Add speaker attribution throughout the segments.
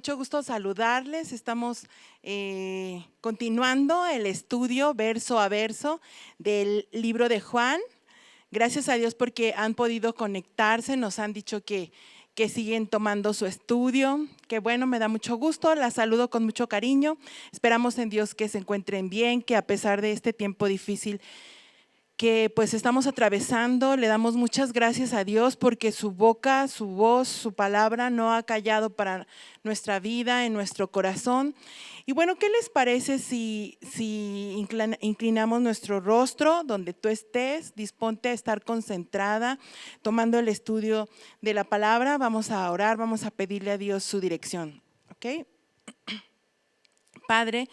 Speaker 1: mucho gusto saludarles. Estamos continuando el estudio verso a verso del libro de Juan. Gracias a Dios porque han podido conectarse, nos han dicho que siguen tomando su estudio. Que bueno, me da mucho gusto, las saludo con mucho cariño. Esperamos en Dios que se encuentren bien, que a pesar de este tiempo difícil que pues estamos atravesando, le damos muchas gracias a Dios porque su boca, su voz, su palabra no ha callado para nuestra vida, en nuestro corazón. Y bueno, ¿qué les parece si inclinamos nuestro rostro donde tú estés? Disponte a estar concentrada, tomando el estudio de la palabra. Vamos a orar, vamos a pedirle a Dios su dirección, ¿ok? Padre,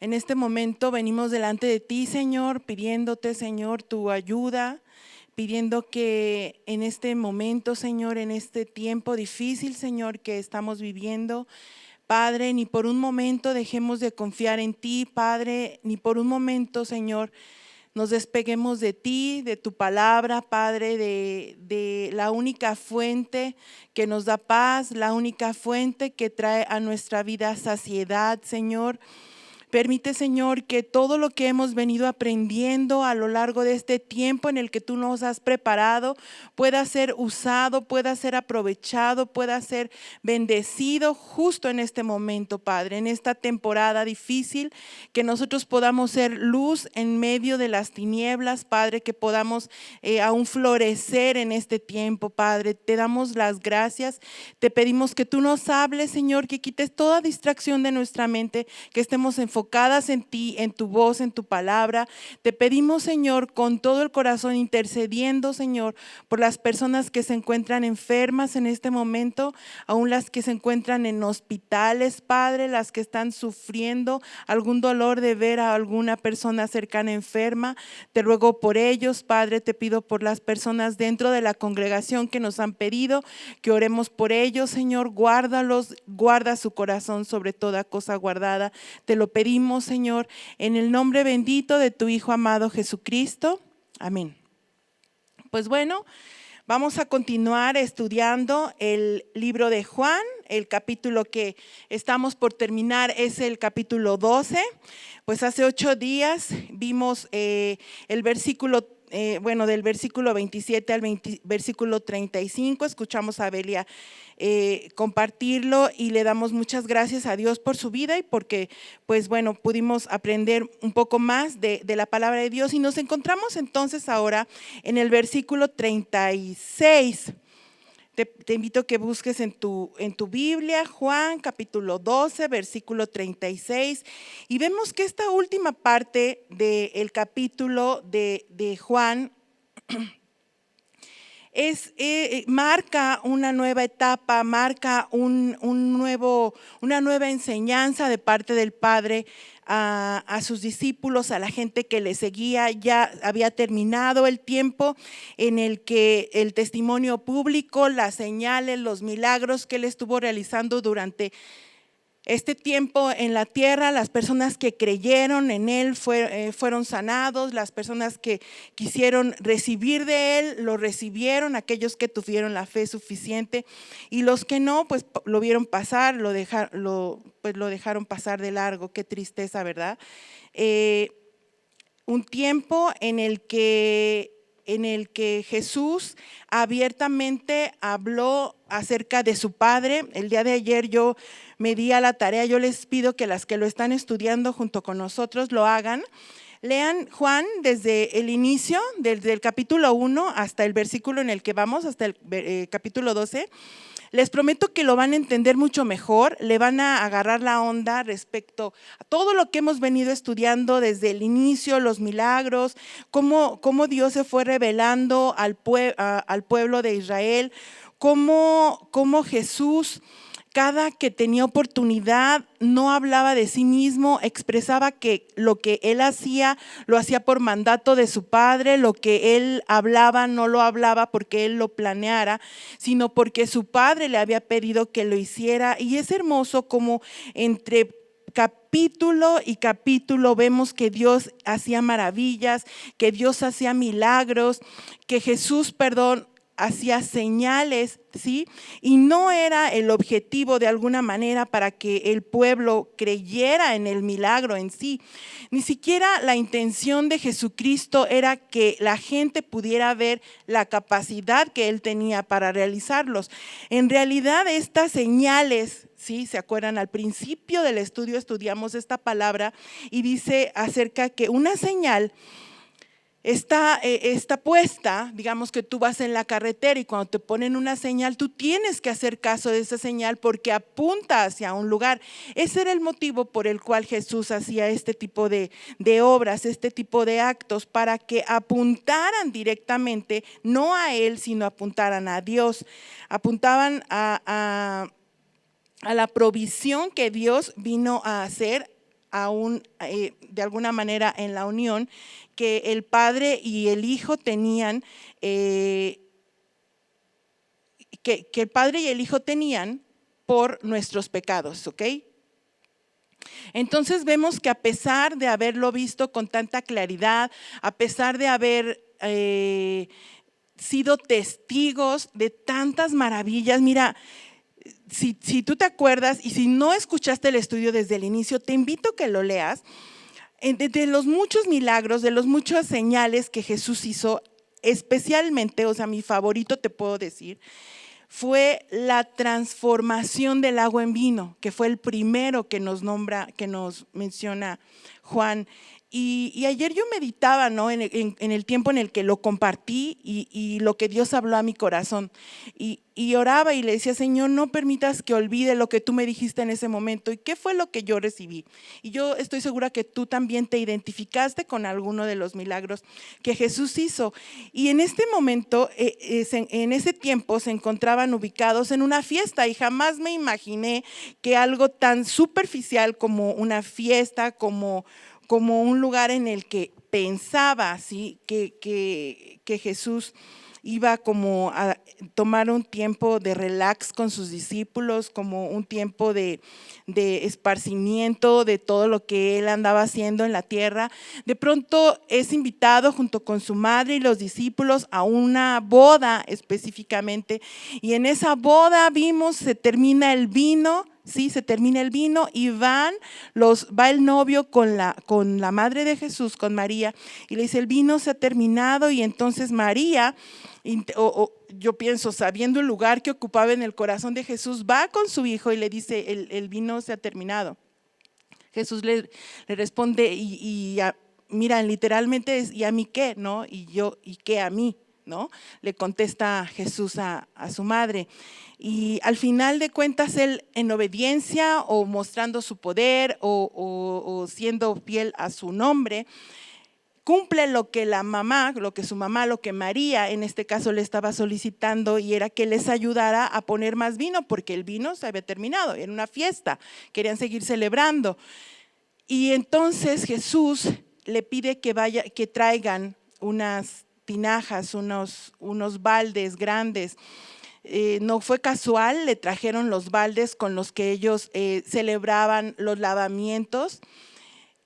Speaker 1: en este momento venimos delante de ti, Señor, pidiéndote, Señor, tu ayuda, pidiendo que en este momento, Señor, en este tiempo difícil, Señor, que estamos viviendo, Padre, ni por un momento dejemos de confiar en ti, Padre, ni por un momento, Señor, nos despeguemos de ti, de tu palabra, Padre, de la única fuente que nos da paz, la única fuente que trae a nuestra vida saciedad, Señor. Permite, Señor, que todo lo que hemos venido aprendiendo a lo largo de este tiempo en el que tú nos has preparado pueda ser usado, pueda ser aprovechado, pueda ser bendecido justo en este momento, Padre, en esta temporada difícil, que nosotros podamos ser luz en medio de las tinieblas, Padre, que podamos aún florecer en este tiempo, Padre. Te damos las gracias, te pedimos que tú nos hables, Señor, que quites toda distracción de nuestra mente, que estemos enfocadas en ti, en tu voz, en tu palabra. Te pedimos, Señor, con todo el corazón, intercediendo, Señor, por las personas que se encuentran enfermas en este momento, aún las que se encuentran en hospitales, Padre, las que están sufriendo algún dolor de ver a alguna persona cercana enferma. Te ruego por ellos, Padre, te pido por las personas dentro de la congregación que nos han pedido que oremos por ellos, Señor. Guárdalos, guarda su corazón sobre toda cosa guardada. Te lo pedimos, Señor, en el nombre bendito de tu Hijo amado Jesucristo. Amén. Pues bueno, vamos a continuar estudiando el libro de Juan. El capítulo que estamos por terminar es el capítulo 12. Pues hace 8 días vimos el versículo del versículo 27 al versículo 35, escuchamos a Belia compartirlo y le damos muchas gracias a Dios por su vida y porque pues bueno, pudimos aprender un poco más de la palabra de Dios y nos encontramos entonces ahora en el versículo 36. Te invito a que busques en tu Biblia, Juan capítulo 12, versículo 36, y vemos que esta última parte del capítulo de Juan marca una nueva etapa, marca una nueva enseñanza de parte del Padre a sus discípulos, a la gente que le seguía. Ya había terminado el tiempo en el que el testimonio público, las señales, los milagros que él estuvo realizando durante este tiempo en la tierra, las personas que creyeron en él fueron sanados, las personas que quisieron recibir de él, lo recibieron, aquellos que tuvieron la fe suficiente y los que no, pues lo vieron pasar, lo dejaron pasar de largo. Qué tristeza, ¿verdad? Un tiempo en el que Jesús abiertamente habló acerca de su Padre. El día de ayer yo me di a la tarea, yo les pido que las que lo están estudiando junto con nosotros lo hagan. Lean Juan desde el inicio, desde el capítulo 1 hasta el versículo en el que vamos, hasta el capítulo 12. Les prometo que lo van a entender mucho mejor, le van a agarrar la onda respecto a todo lo que hemos venido estudiando desde el inicio, los milagros, cómo Dios se fue revelando al pueblo de Israel, cómo Jesús, cada que tenía oportunidad, no hablaba de sí mismo, expresaba que lo que él hacía, lo hacía por mandato de su Padre, lo que él hablaba no lo hablaba porque él lo planeara, sino porque su Padre le había pedido que lo hiciera. Y es hermoso como entre capítulo y capítulo vemos que Dios hacía maravillas, que Dios hacía milagros, que Jesús, hacía señales, ¿sí? Y no era el objetivo de alguna manera para que el pueblo creyera en el milagro en sí. Ni siquiera la intención de Jesucristo era que la gente pudiera ver la capacidad que él tenía para realizarlos. En realidad estas señales, ¿sí? ¿Se acuerdan? Al principio del estudio estudiamos esta palabra y dice acerca que una señal está puesta, digamos que tú vas en la carretera y cuando te ponen una señal, tú tienes que hacer caso de esa señal porque apunta hacia un lugar. Ese era el motivo por el cual Jesús hacía este tipo de obras, este tipo de actos, para que apuntaran directamente, no a Él, sino apuntaran a Dios. Apuntaban a la provisión que Dios vino a hacer aún de alguna manera en la unión que el Padre y el Hijo tenían, que el Padre y el Hijo tenían por nuestros pecados, ¿ok? Entonces vemos que a pesar de haberlo visto con tanta claridad, a pesar de haber sido testigos de tantas maravillas, mira, si tú te acuerdas y si no escuchaste el estudio desde el inicio, te invito a que lo leas. De los muchos milagros, de los muchas señales que Jesús hizo, especialmente, o sea, mi favorito te puedo decir, fue la transformación del agua en vino, que fue el primero que nos nombra, que nos menciona Juan. Y ayer yo meditaba, ¿no? en el tiempo en el que lo compartí y lo que Dios habló a mi corazón. Y oraba y le decía, Señor, no permitas que olvide lo que tú me dijiste en ese momento. ¿Y qué fue lo que yo recibí? Y yo estoy segura que tú también te identificaste con alguno de los milagros que Jesús hizo. Y en este momento, en ese tiempo, se encontraban ubicados en una fiesta y jamás me imaginé que algo tan superficial como una fiesta, como un lugar en el que pensaba, ¿sí? que Jesús iba como a tomar un tiempo de relax con sus discípulos, como un tiempo de esparcimiento de todo lo que él andaba haciendo en la tierra. De pronto es invitado junto con su madre y los discípulos a una boda específicamente, y en esa boda vimos, se termina el vino. Sí, se termina el vino y va el novio con la madre de Jesús, con María, y le dice, el vino se ha terminado. Y entonces María, yo pienso, sabiendo el lugar que ocupaba en el corazón de Jesús, va con su hijo y le dice, el vino se ha terminado. Jesús le responde, mira, literalmente es, ¿y a mí qué? ¿No? ¿Y qué a mí? ¿No? Le contesta Jesús a su madre. Y al final de cuentas él, en obediencia o mostrando su poder o siendo fiel a su nombre, cumple lo que la mamá, lo que su mamá, lo que María en este caso le estaba solicitando, y era que les ayudara a poner más vino porque el vino se había terminado, era una fiesta, querían seguir celebrando. Y entonces Jesús le pide que traigan unas tinajas, unos baldes grandes. No fue casual, le trajeron los baldes con los que ellos celebraban los lavamientos.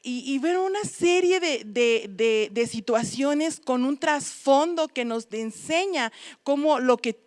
Speaker 1: Y ver una serie de situaciones con un trasfondo que nos enseña cómo lo que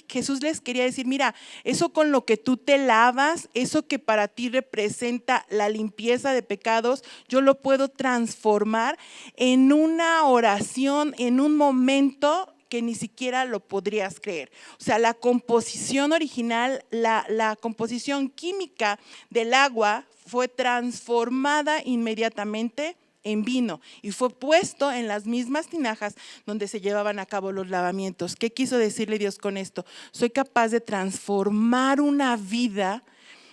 Speaker 1: Jesús les quería decir, mira, eso con lo que tú te lavas, eso que para ti representa la limpieza de pecados, yo lo puedo transformar en una oración, en un momento que ni siquiera lo podrías creer. O sea, la composición original, la composición química del agua fue transformada inmediatamente en vino y fue puesto en las mismas tinajas donde se llevaban a cabo los lavamientos. ¿Qué quiso decirle Dios con esto? Soy capaz de transformar una vida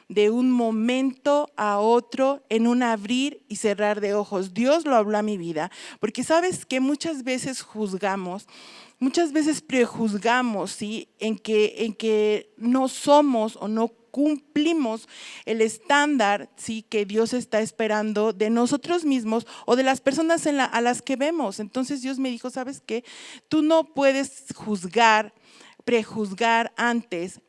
Speaker 1: de un momento a otro en un abrir y cerrar de ojos. Dios lo habló a mi vida, porque sabes que muchas veces juzgamos, muchas veces prejuzgamos, ¿sí? en que no somos o no cumplimos el estándar, ¿sí? que Dios está esperando de nosotros mismos o de las personas a las que vemos. Entonces Dios me dijo, ¿sabes qué? Tú no puedes prejuzgar antes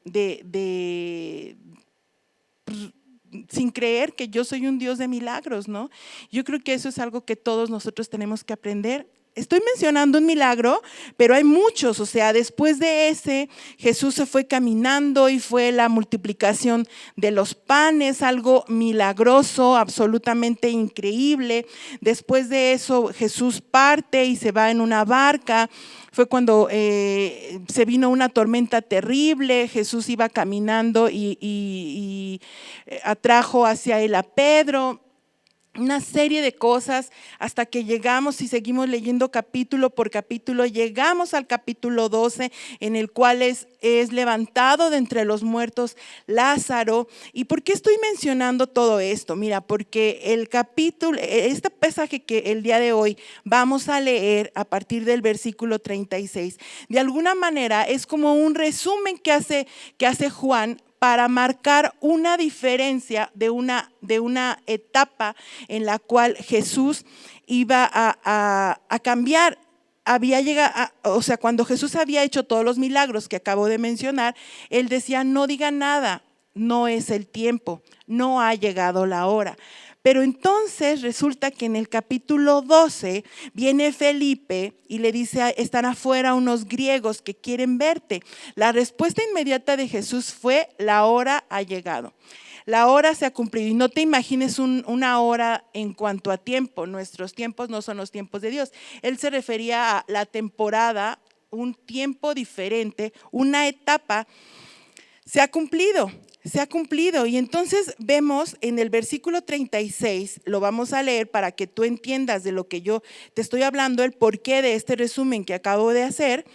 Speaker 1: sin creer que yo soy un Dios de milagros, ¿no? Yo creo que eso es algo que todos nosotros tenemos que aprender Estoy mencionando un milagro, pero hay muchos. O sea, después de ese, Jesús se fue caminando y fue la multiplicación de los panes, algo milagroso, absolutamente increíble. Después de eso, Jesús parte y se va en una barca. Fue cuando se vino una tormenta terrible. Jesús iba caminando y atrajo hacia él a Pedro. Una serie de cosas hasta que llegamos y seguimos leyendo capítulo por capítulo, llegamos al capítulo 12 en el cual es levantado de entre los muertos Lázaro. ¿Y por qué estoy mencionando todo esto? Mira, porque el capítulo, este pasaje que el día de hoy vamos a leer a partir del versículo 36, de alguna manera es como un resumen que hace Juan para marcar una diferencia de una etapa en la cual Jesús iba a cambiar. Había llegado, o sea, cuando Jesús había hecho todos los milagros que acabo de mencionar, él decía: no digan nada, no es el tiempo, no ha llegado la hora. Pero entonces resulta que en el capítulo 12 viene Felipe y le dice: están afuera unos griegos que quieren verte. La respuesta inmediata de Jesús fue: la hora ha llegado. La hora se ha cumplido. Y no te imagines una hora en cuanto a tiempo. Nuestros tiempos no son los tiempos de Dios. Él se refería a la temporada, un tiempo diferente, una etapa. Se ha cumplido. Se ha cumplido. Y entonces vemos en el versículo 36, lo vamos a leer para que tú entiendas de lo que yo te estoy hablando, el porqué de este resumen que acabo de hacer.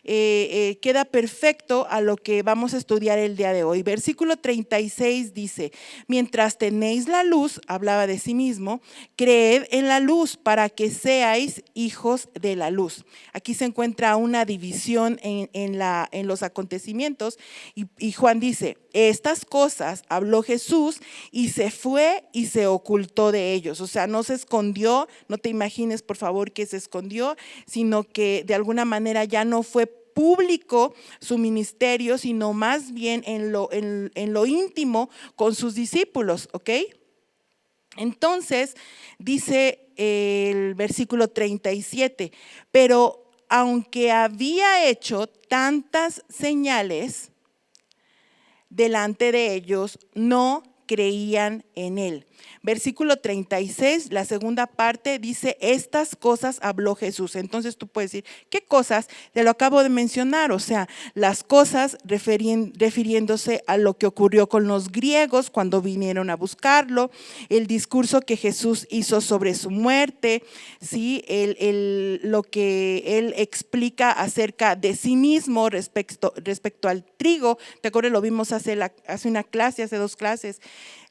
Speaker 1: Queda perfecto a lo que vamos a estudiar el día de hoy. Versículo 36 dice: mientras tenéis la luz, hablaba de sí mismo, creed en la luz para que seáis hijos de la luz. Aquí se encuentra una división en los acontecimientos y Juan dice: estas cosas habló Jesús y se fue y se ocultó de ellos. O sea, no se escondió, no te imagines por favor que se escondió, sino que de alguna manera ya no fue público su ministerio, sino más bien en lo íntimo con sus discípulos, ¿ok? Entonces dice el versículo 37, pero aunque había hecho tantas señales delante de ellos, no creían en él. Versículo 36, la segunda parte dice: estas cosas habló Jesús. Entonces tú puedes decir: ¿qué cosas? Te lo acabo de mencionar. O sea, las cosas refiriéndose a lo que ocurrió con los griegos cuando vinieron a buscarlo, el discurso que Jesús hizo sobre su muerte, ¿sí? Lo que él explica acerca de sí mismo respecto al trigo. ¿Te acuerdas? Lo vimos hace una clase, hace 2 clases,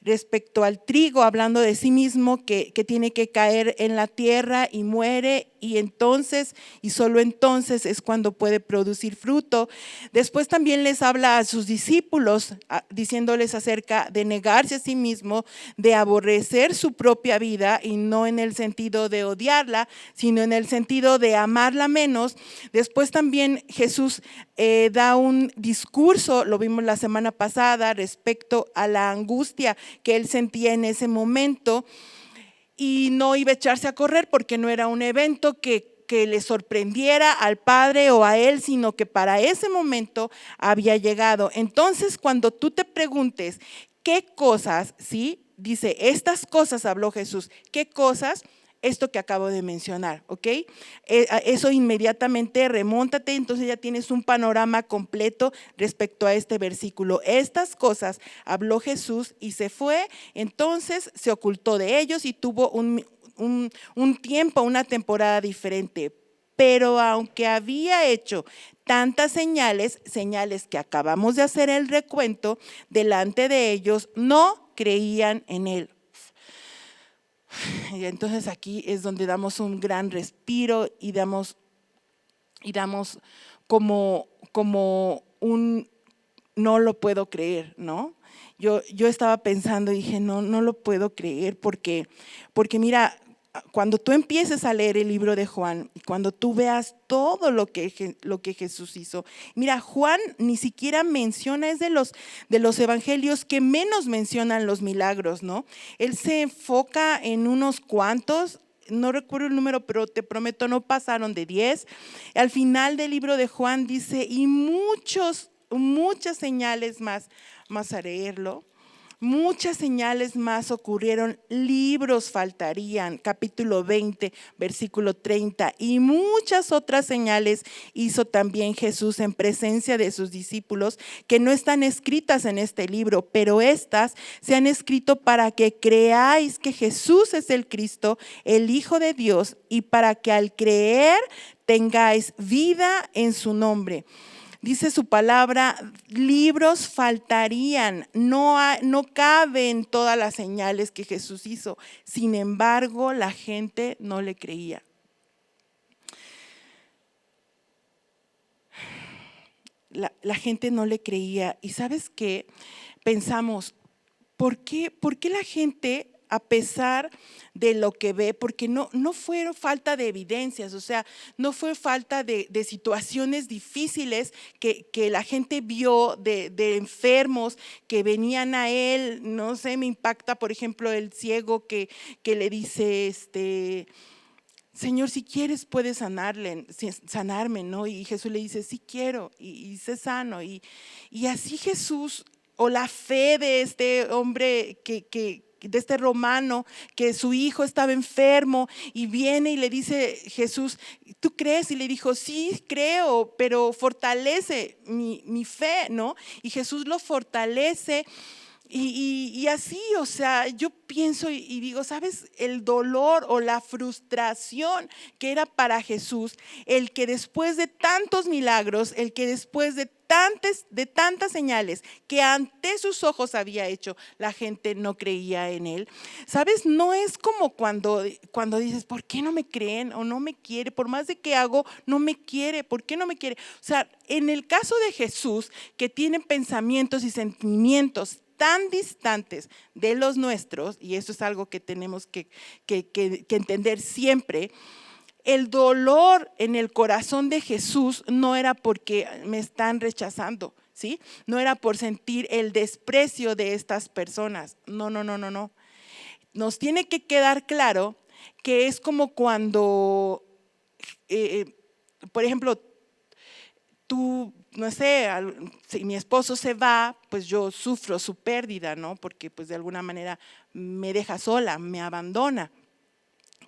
Speaker 1: respecto al trigo, hablando de sí mismo que tiene que caer en la tierra y muere, y entonces y solo entonces es cuando puede producir fruto. Después también les habla a sus discípulos diciéndoles acerca de negarse a sí mismo, de aborrecer su propia vida, y no en el sentido de odiarla, sino en el sentido de amarla menos. Después también Jesús da un discurso, lo vimos la semana pasada, respecto a la angustia que él sentía en ese momento, y no iba a echarse a correr porque no era un evento que le sorprendiera al Padre o a él, sino que para ese momento había llegado. Entonces, cuando tú te preguntes qué cosas, ¿sí? Dice: estas cosas habló Jesús. ¿Qué cosas? Esto que acabo de mencionar, ¿ok? Eso inmediatamente remóntate, entonces ya tienes un panorama completo respecto a este versículo. Estas cosas habló Jesús y se fue, entonces se ocultó de ellos y tuvo un tiempo, una temporada diferente. Pero aunque había hecho tantas señales que acabamos de hacer el recuento, delante de ellos no creían en él. Y entonces aquí es donde damos un gran respiro y damos como un no lo puedo creer, ¿no? Yo estaba pensando y dije: no lo puedo creer porque mira, cuando tú empieces a leer el libro de Juan y cuando tú veas todo lo que Jesús hizo, mira, Juan ni siquiera menciona, es de los evangelios que menos mencionan los milagros, ¿no? Él se enfoca en unos cuantos, no recuerdo el número, pero te prometo, no pasaron de 10. Al final del libro de Juan dice, y muchas señales más a leerlo. Muchas señales más ocurrieron, libros faltarían, capítulo 20, versículo 30, y muchas otras señales hizo también Jesús en presencia de sus discípulos que no están escritas en este libro, pero estas se han escrito para que creáis que Jesús es el Cristo, el Hijo de Dios, y para que al creer tengáis vida en su nombre. Dice su palabra, libros faltarían, no caben todas las señales que Jesús hizo. Sin embargo, la gente no le creía. La gente no le creía. ¿Y sabes qué? Pensamos, ¿por qué la gente, a pesar de lo que ve, porque no fue falta de evidencias, o sea, no fue falta de situaciones difíciles que la gente vio de enfermos que venían a él? No sé, me impacta, por ejemplo, el ciego que le dice, Señor, si quieres puedes sanarme, ¿no? Y Jesús le dice, sí quiero, y sé sano. Y así Jesús, o la fe de este hombre de este romano, que su hijo estaba enfermo y viene y le dice Jesús, ¿tú crees? Y le dijo, sí creo, pero fortalece mi fe, ¿no? Y Jesús lo fortalece. Y así, o sea, yo pienso y digo, ¿sabes? El dolor o la frustración que era para Jesús, el que después de tantos milagros, el que después de tantas señales que ante sus ojos había hecho, la gente no creía en él. ¿Sabes? No es como cuando dices, ¿por qué no me creen o no me quiere? Por más de que hago, no me quiere. ¿Por qué no me quiere? O sea, en el caso de Jesús, que tiene pensamientos y sentimientos tan distantes de los nuestros, y eso es algo que tenemos que entender siempre, el dolor en el corazón de Jesús no era porque me están rechazando, ¿sí? No era por sentir el desprecio de estas personas, no. Nos tiene que quedar claro que es como cuando, por ejemplo, tú, no sé, si mi esposo se va, pues yo sufro su pérdida, ¿no? Porque pues de alguna manera me deja sola, me abandona.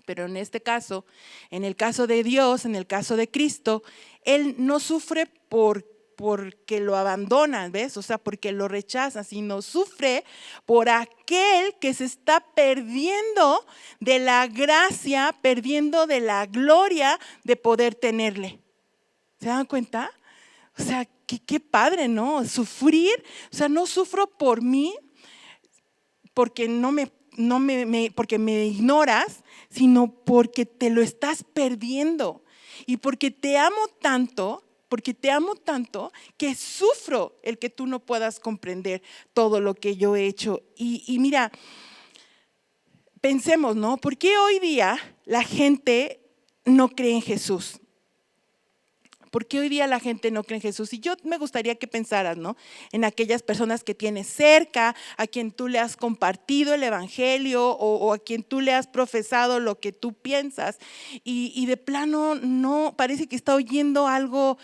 Speaker 1: Pero en este caso, en el caso de Dios, en el caso de Cristo, Él no sufre porque lo abandonan, ¿ves? O sea, porque lo rechazan, sino sufre por aquel que se está perdiendo de la gracia, perdiendo de la gloria de poder tenerle. ¿Se dan cuenta? O sea, qué padre, ¿no? Sufrir, o sea, no sufro por mí porque porque me ignoras, sino porque te lo estás perdiendo y porque te amo tanto que sufro el que tú no puedas comprender todo lo que yo he hecho. Y mira, pensemos, ¿no? ¿Por qué hoy día la gente no cree en Jesús? ¿Por qué hoy día la gente no cree en Jesús? Y yo me gustaría que pensaras, ¿no? En aquellas personas que tienes cerca, a quien tú le has compartido el evangelio o a quien tú le has profesado lo que tú piensas y de plano no, parece que está oyendo algo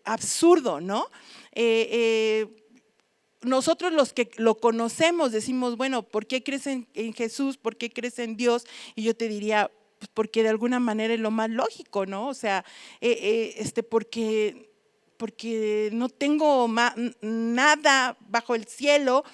Speaker 1: absurdo, ¿no? Nosotros los que lo conocemos decimos, bueno, ¿por qué crees en Jesús? ¿Por qué crees en Dios? Y yo te diría, pues porque de alguna manera es lo más lógico, ¿no? O sea, porque no tengo nada bajo el cielo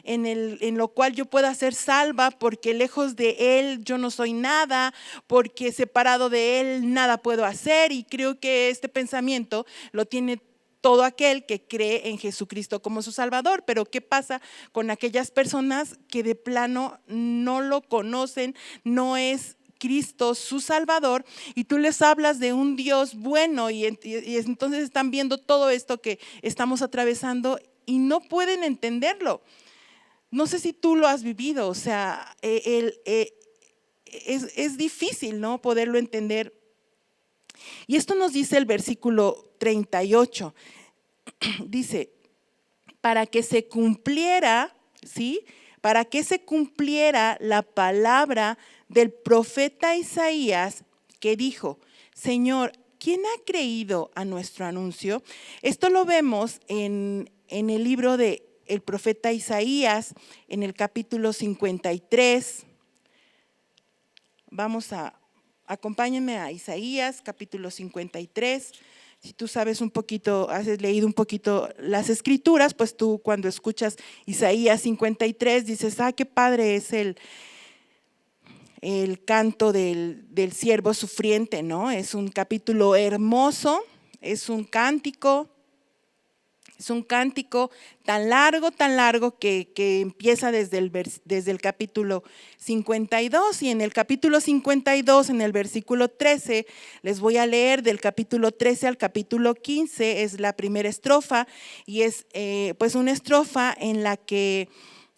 Speaker 1: en lo cual yo pueda ser salva, porque lejos de Él yo no soy nada, porque separado de Él nada puedo hacer. Y creo que este pensamiento lo tiene todo aquel que cree en Jesucristo como su Salvador. Pero ¿qué pasa con aquellas personas que de plano no lo conocen, no es Cristo su Salvador, y tú les hablas de un Dios bueno y entonces están viendo todo esto que estamos atravesando y no pueden entenderlo? No sé si tú lo has vivido, o sea, es difícil, ¿no? Poderlo entender. Y esto nos dice el versículo 38. Dice, para que se cumpliera, ¿sí? para que se cumpliera la palabra del profeta Isaías que dijo: Señor, ¿quién ha creído a nuestro anuncio? Esto lo vemos en el libro de el profeta Isaías, en el capítulo 53. Acompáñenme a Isaías, capítulo 53. Si tú sabes un poquito, has leído un poquito las escrituras, pues tú cuando escuchas Isaías 53 dices: qué padre es el canto del siervo sufriente, ¿no? Es un capítulo hermoso, es un cántico tan largo que empieza desde el capítulo 52, y en el capítulo 52, en el versículo 13, les voy a leer del capítulo 13 al capítulo 15, es la primera estrofa, y es pues una estrofa en la que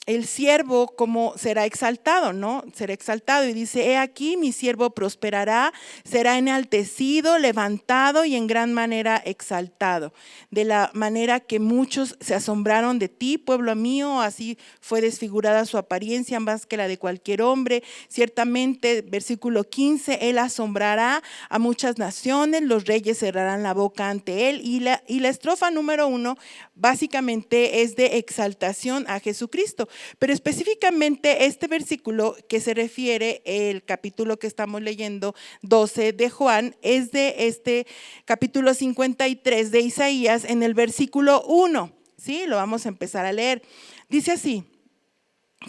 Speaker 1: el siervo como será exaltado, ¿no? Será exaltado y dice: he aquí mi siervo prosperará, será enaltecido, levantado y en gran manera exaltado. De la manera que muchos se asombraron de ti, pueblo mío, así fue desfigurada su apariencia más que la de cualquier hombre. Ciertamente, versículo 15, él asombrará a muchas naciones, los reyes cerrarán la boca ante él. Y la estrofa número 1 básicamente es de exaltación a Jesucristo. Pero específicamente este versículo que se refiere, el capítulo que estamos leyendo, 12 de Juan, es de este capítulo 53 de Isaías, en el versículo 1. ¿Sí? Lo vamos a empezar a leer. Dice así: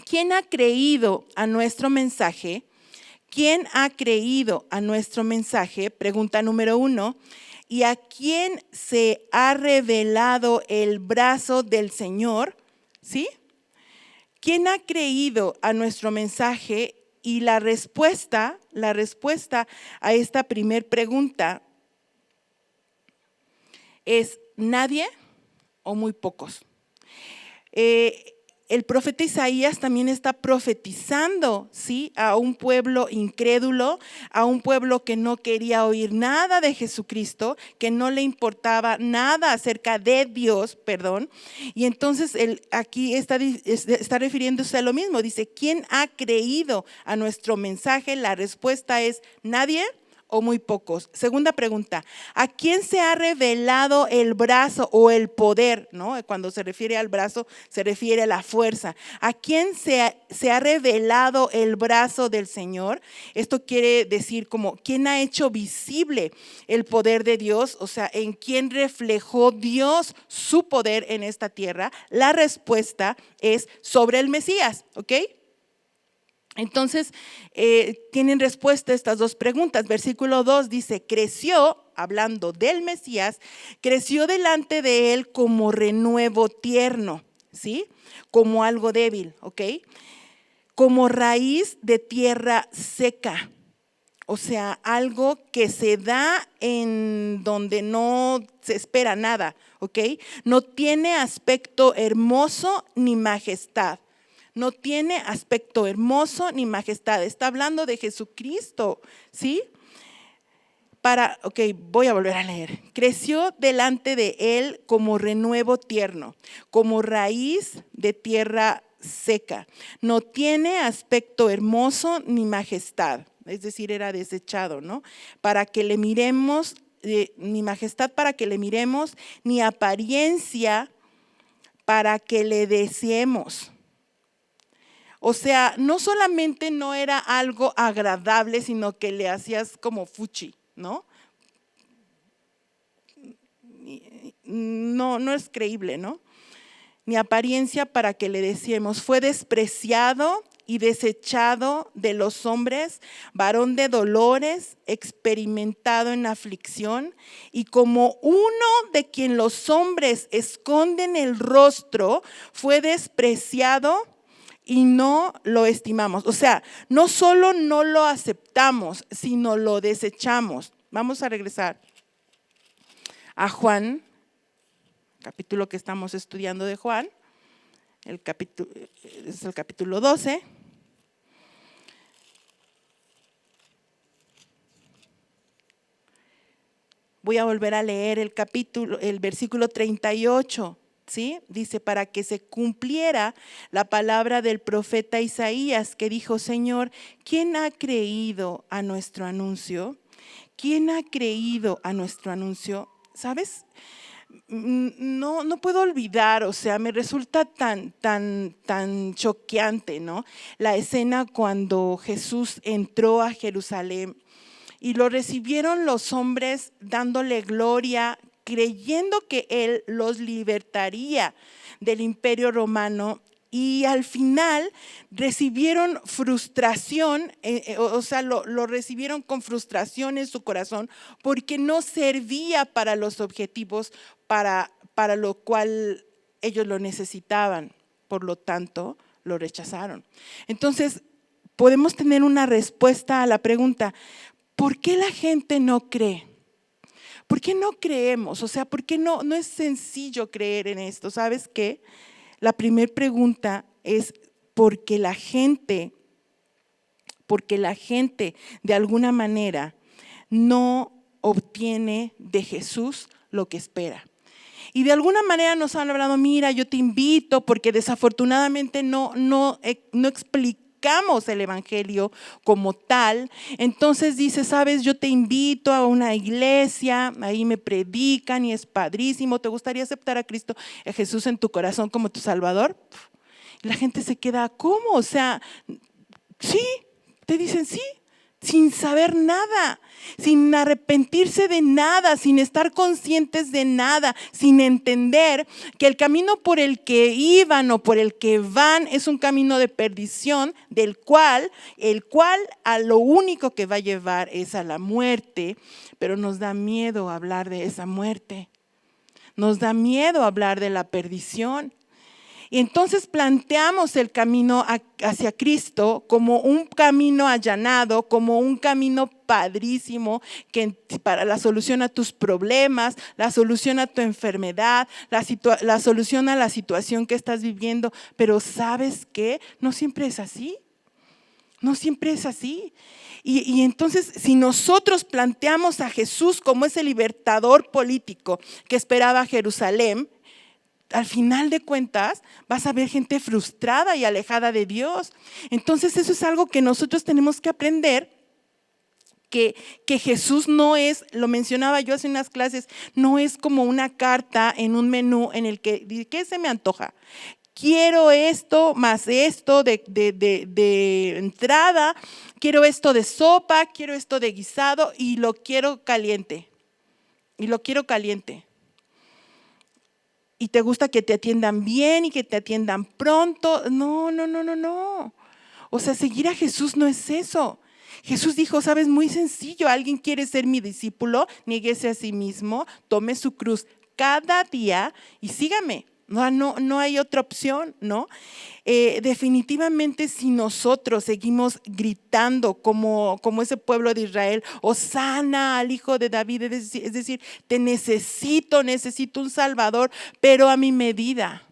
Speaker 1: ¿quién ha creído a nuestro mensaje? ¿Quién ha creído a nuestro mensaje? Pregunta número 1. ¿Y a quién se ha revelado el brazo del Señor? ¿Sí? ¿Quién ha creído a nuestro mensaje? Y la respuesta a esta primer pregunta es: nadie o muy pocos. El profeta Isaías también está profetizando, ¿sí?, a un pueblo incrédulo, a un pueblo que no quería oír nada de Jesucristo, que no le importaba nada acerca de Dios, perdón. Y entonces él aquí está refiriéndose a lo mismo. Dice: ¿quién ha creído a nuestro mensaje? La respuesta es: nadie o muy pocos. Segunda pregunta: ¿a quién se ha revelado el brazo o el poder? ¿No? Cuando se refiere al brazo, se refiere a la fuerza. ¿A quién se ha revelado el brazo del Señor? Esto quiere decir como ¿quién ha hecho visible el poder de Dios? O sea, ¿en quién reflejó Dios su poder en esta tierra? La respuesta es sobre el Mesías, ¿ok? Entonces, tienen respuesta a estas dos preguntas. Versículo 2 dice: creció, hablando del Mesías, creció delante de él como renuevo tierno, ¿sí? Como algo débil, ¿ok? Como raíz de tierra seca. O sea, algo que se da en donde no se espera nada, ¿ok? No tiene aspecto hermoso ni majestad. No tiene aspecto hermoso ni majestad. Está hablando de Jesucristo, ¿sí? Voy a volver a leer. Creció delante de él como renuevo tierno, como raíz de tierra seca. No tiene aspecto hermoso ni majestad. Es decir, era desechado, ¿no? Para que le miremos, ni majestad para que le miremos, ni apariencia para que le deseemos. O sea, no solamente no era algo agradable, sino que le hacías como fuchi, ¿no? No es creíble, ¿no? Ni apariencia para que le deseemos. Fue despreciado y desechado de los hombres, varón de dolores, experimentado en aflicción, y como uno de quien los hombres esconden el rostro, fue despreciado y no lo estimamos. O sea, no solo no lo aceptamos, sino lo desechamos. Vamos a regresar a Juan, capítulo que estamos estudiando de Juan, es el capítulo 12. Voy a volver a leer el versículo 38. ¿sí? Dice, para que se cumpliera la palabra del profeta Isaías, que dijo: Señor, ¿quién ha creído a nuestro anuncio? ¿Quién ha creído a nuestro anuncio? ¿Sabes? No puedo olvidar, o sea, me resulta tan choqueante, ¿no? La escena cuando Jesús entró a Jerusalén y lo recibieron los hombres dándole gloria, creyendo que Él los libertaría del imperio romano. Y al final recibieron frustración, o sea, lo recibieron con frustración en su corazón porque no servía para los objetivos para lo cual ellos lo necesitaban. Por lo tanto, lo rechazaron. Entonces, podemos tener una respuesta a la pregunta: ¿por qué la gente no cree? ¿Por qué no creemos? O sea, ¿por qué no es sencillo creer en esto? ¿Sabes qué? La primera pregunta es porque la gente de alguna manera no obtiene de Jesús lo que espera. Y de alguna manera nos han hablado: mira, yo te invito, porque desafortunadamente no explicamos el evangelio como tal. Entonces dice: sabes, yo te invito a una iglesia, ahí me predican y es padrísimo. ¿Te gustaría aceptar a Cristo, a Jesús en tu corazón como tu Salvador? Y la gente se queda: ¿cómo? O sea, sí, te dicen sí, sin saber nada, sin arrepentirse de nada, sin estar conscientes de nada, sin entender que el camino por el que iban o por el que van es un camino de perdición, el cual a lo único que va a llevar es a la muerte. Pero nos da miedo hablar de esa muerte, nos da miedo hablar de la perdición. Y entonces planteamos el camino hacia Cristo como un camino allanado, como un camino padrísimo, que para la solución a tus problemas, la solución a tu enfermedad, la solución a la situación que estás viviendo. Pero ¿sabes qué? No siempre es así. No siempre es así. Y entonces, si nosotros planteamos a Jesús como ese libertador político que esperaba Jerusalén, al final de cuentas vas a ver gente frustrada y alejada de Dios. Entonces eso es algo que nosotros tenemos que aprender, que Jesús no es, lo mencionaba yo hace unas clases, no es como una carta en un menú en el que, ¿qué se me antoja? Quiero esto más esto de entrada, quiero esto de sopa, quiero esto de guisado y lo quiero caliente. Y lo quiero caliente. Y te gusta que te atiendan bien y que te atiendan pronto. No. O sea, seguir a Jesús no es eso. Jesús dijo: sabes, muy sencillo, alguien quiere ser mi discípulo, niéguese a sí mismo, tome su cruz cada día y sígame. No hay otra opción, ¿no? Definitivamente, si nosotros seguimos gritando como ese pueblo de Israel: Hosana al Hijo de David, es decir, te necesito un Salvador, pero a mi medida,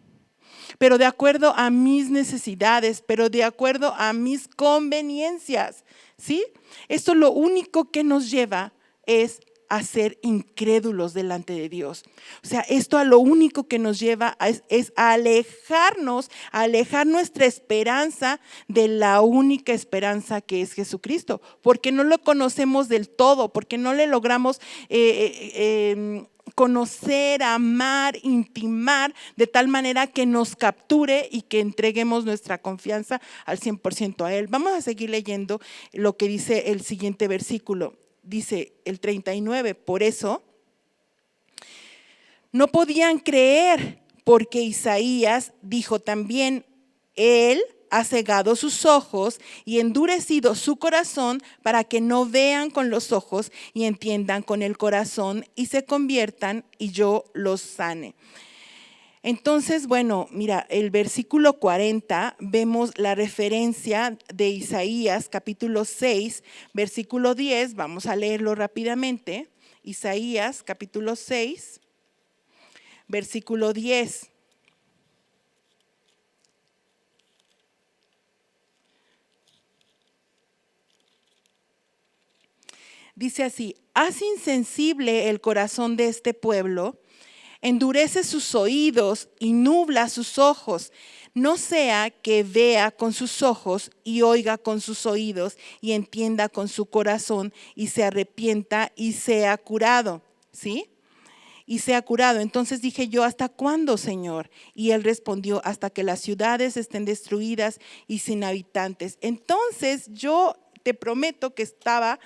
Speaker 1: pero de acuerdo a mis necesidades, pero de acuerdo a mis conveniencias, ¿sí? Esto lo único que nos lleva es a ser incrédulos delante de Dios. O sea, esto a lo único que nos lleva es a alejarnos, a alejar nuestra esperanza de la única esperanza que es Jesucristo, porque no lo conocemos del todo, porque no le logramos conocer, amar, intimar de tal manera que nos capture y que entreguemos nuestra confianza al 100% a Él. Vamos a seguir leyendo lo que dice el siguiente versículo. Dice el 39, por eso no podían creer, porque Isaías dijo también: Él ha cegado sus ojos y endurecido su corazón para que no vean con los ojos y entiendan con el corazón y se conviertan y yo los sane. Entonces, bueno, mira, el versículo 40 vemos la referencia de Isaías capítulo 6, versículo 10, vamos a leerlo rápidamente. Isaías capítulo 6, versículo 10. Dice así: haz insensible el corazón de este pueblo, endurece sus oídos y nubla sus ojos, no sea que vea con sus ojos y oiga con sus oídos y entienda con su corazón y se arrepienta y sea curado, ¿sí? Y sea curado. Entonces dije yo, ¿hasta cuándo, Señor? Y él respondió, hasta que las ciudades estén destruidas y sin habitantes. Entonces yo te prometo que estaba,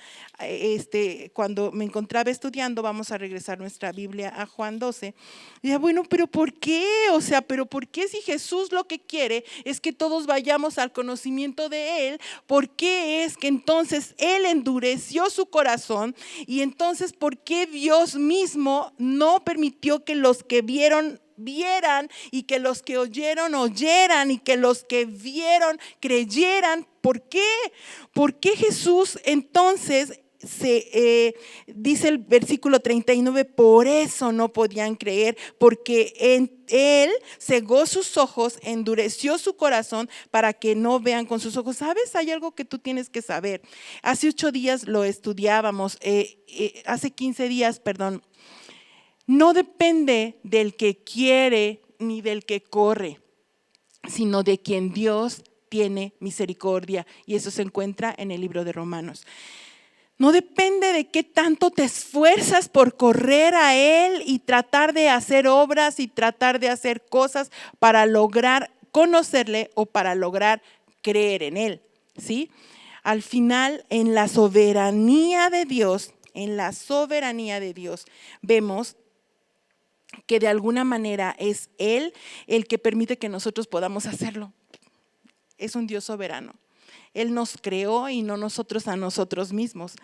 Speaker 1: cuando me encontraba estudiando, vamos a regresar nuestra Biblia a Juan 12, y dije, bueno, pero ¿por qué? O sea, pero ¿por qué si Jesús lo que quiere es que todos vayamos al conocimiento de Él? ¿Por qué es que entonces Él endureció su corazón? Y entonces, ¿por qué Dios mismo no permitió que los que vieran y que los que oyeran y que los que vieron creyeran? ¿Por qué? ¿Por qué Jesús entonces dice el versículo 39, por eso no podían creer, porque él cegó sus ojos, endureció su corazón para que no vean con sus ojos? ¿Sabes? Hay algo que tú tienes que saber. Hace 8 días lo estudiábamos, hace 15 días, perdón. No depende del que quiere ni del que corre, sino de quien Dios tiene misericordia. Y eso se encuentra en el libro de Romanos. No depende de qué tanto te esfuerzas por correr a Él y tratar de hacer obras y tratar de hacer cosas para lograr conocerle o para lograr creer en Él, ¿sí? Al final, en la soberanía de Dios, vemos que de alguna manera es Él el que permite que nosotros podamos hacerlo. Es un Dios soberano. Él nos creó y no nosotros a nosotros mismos.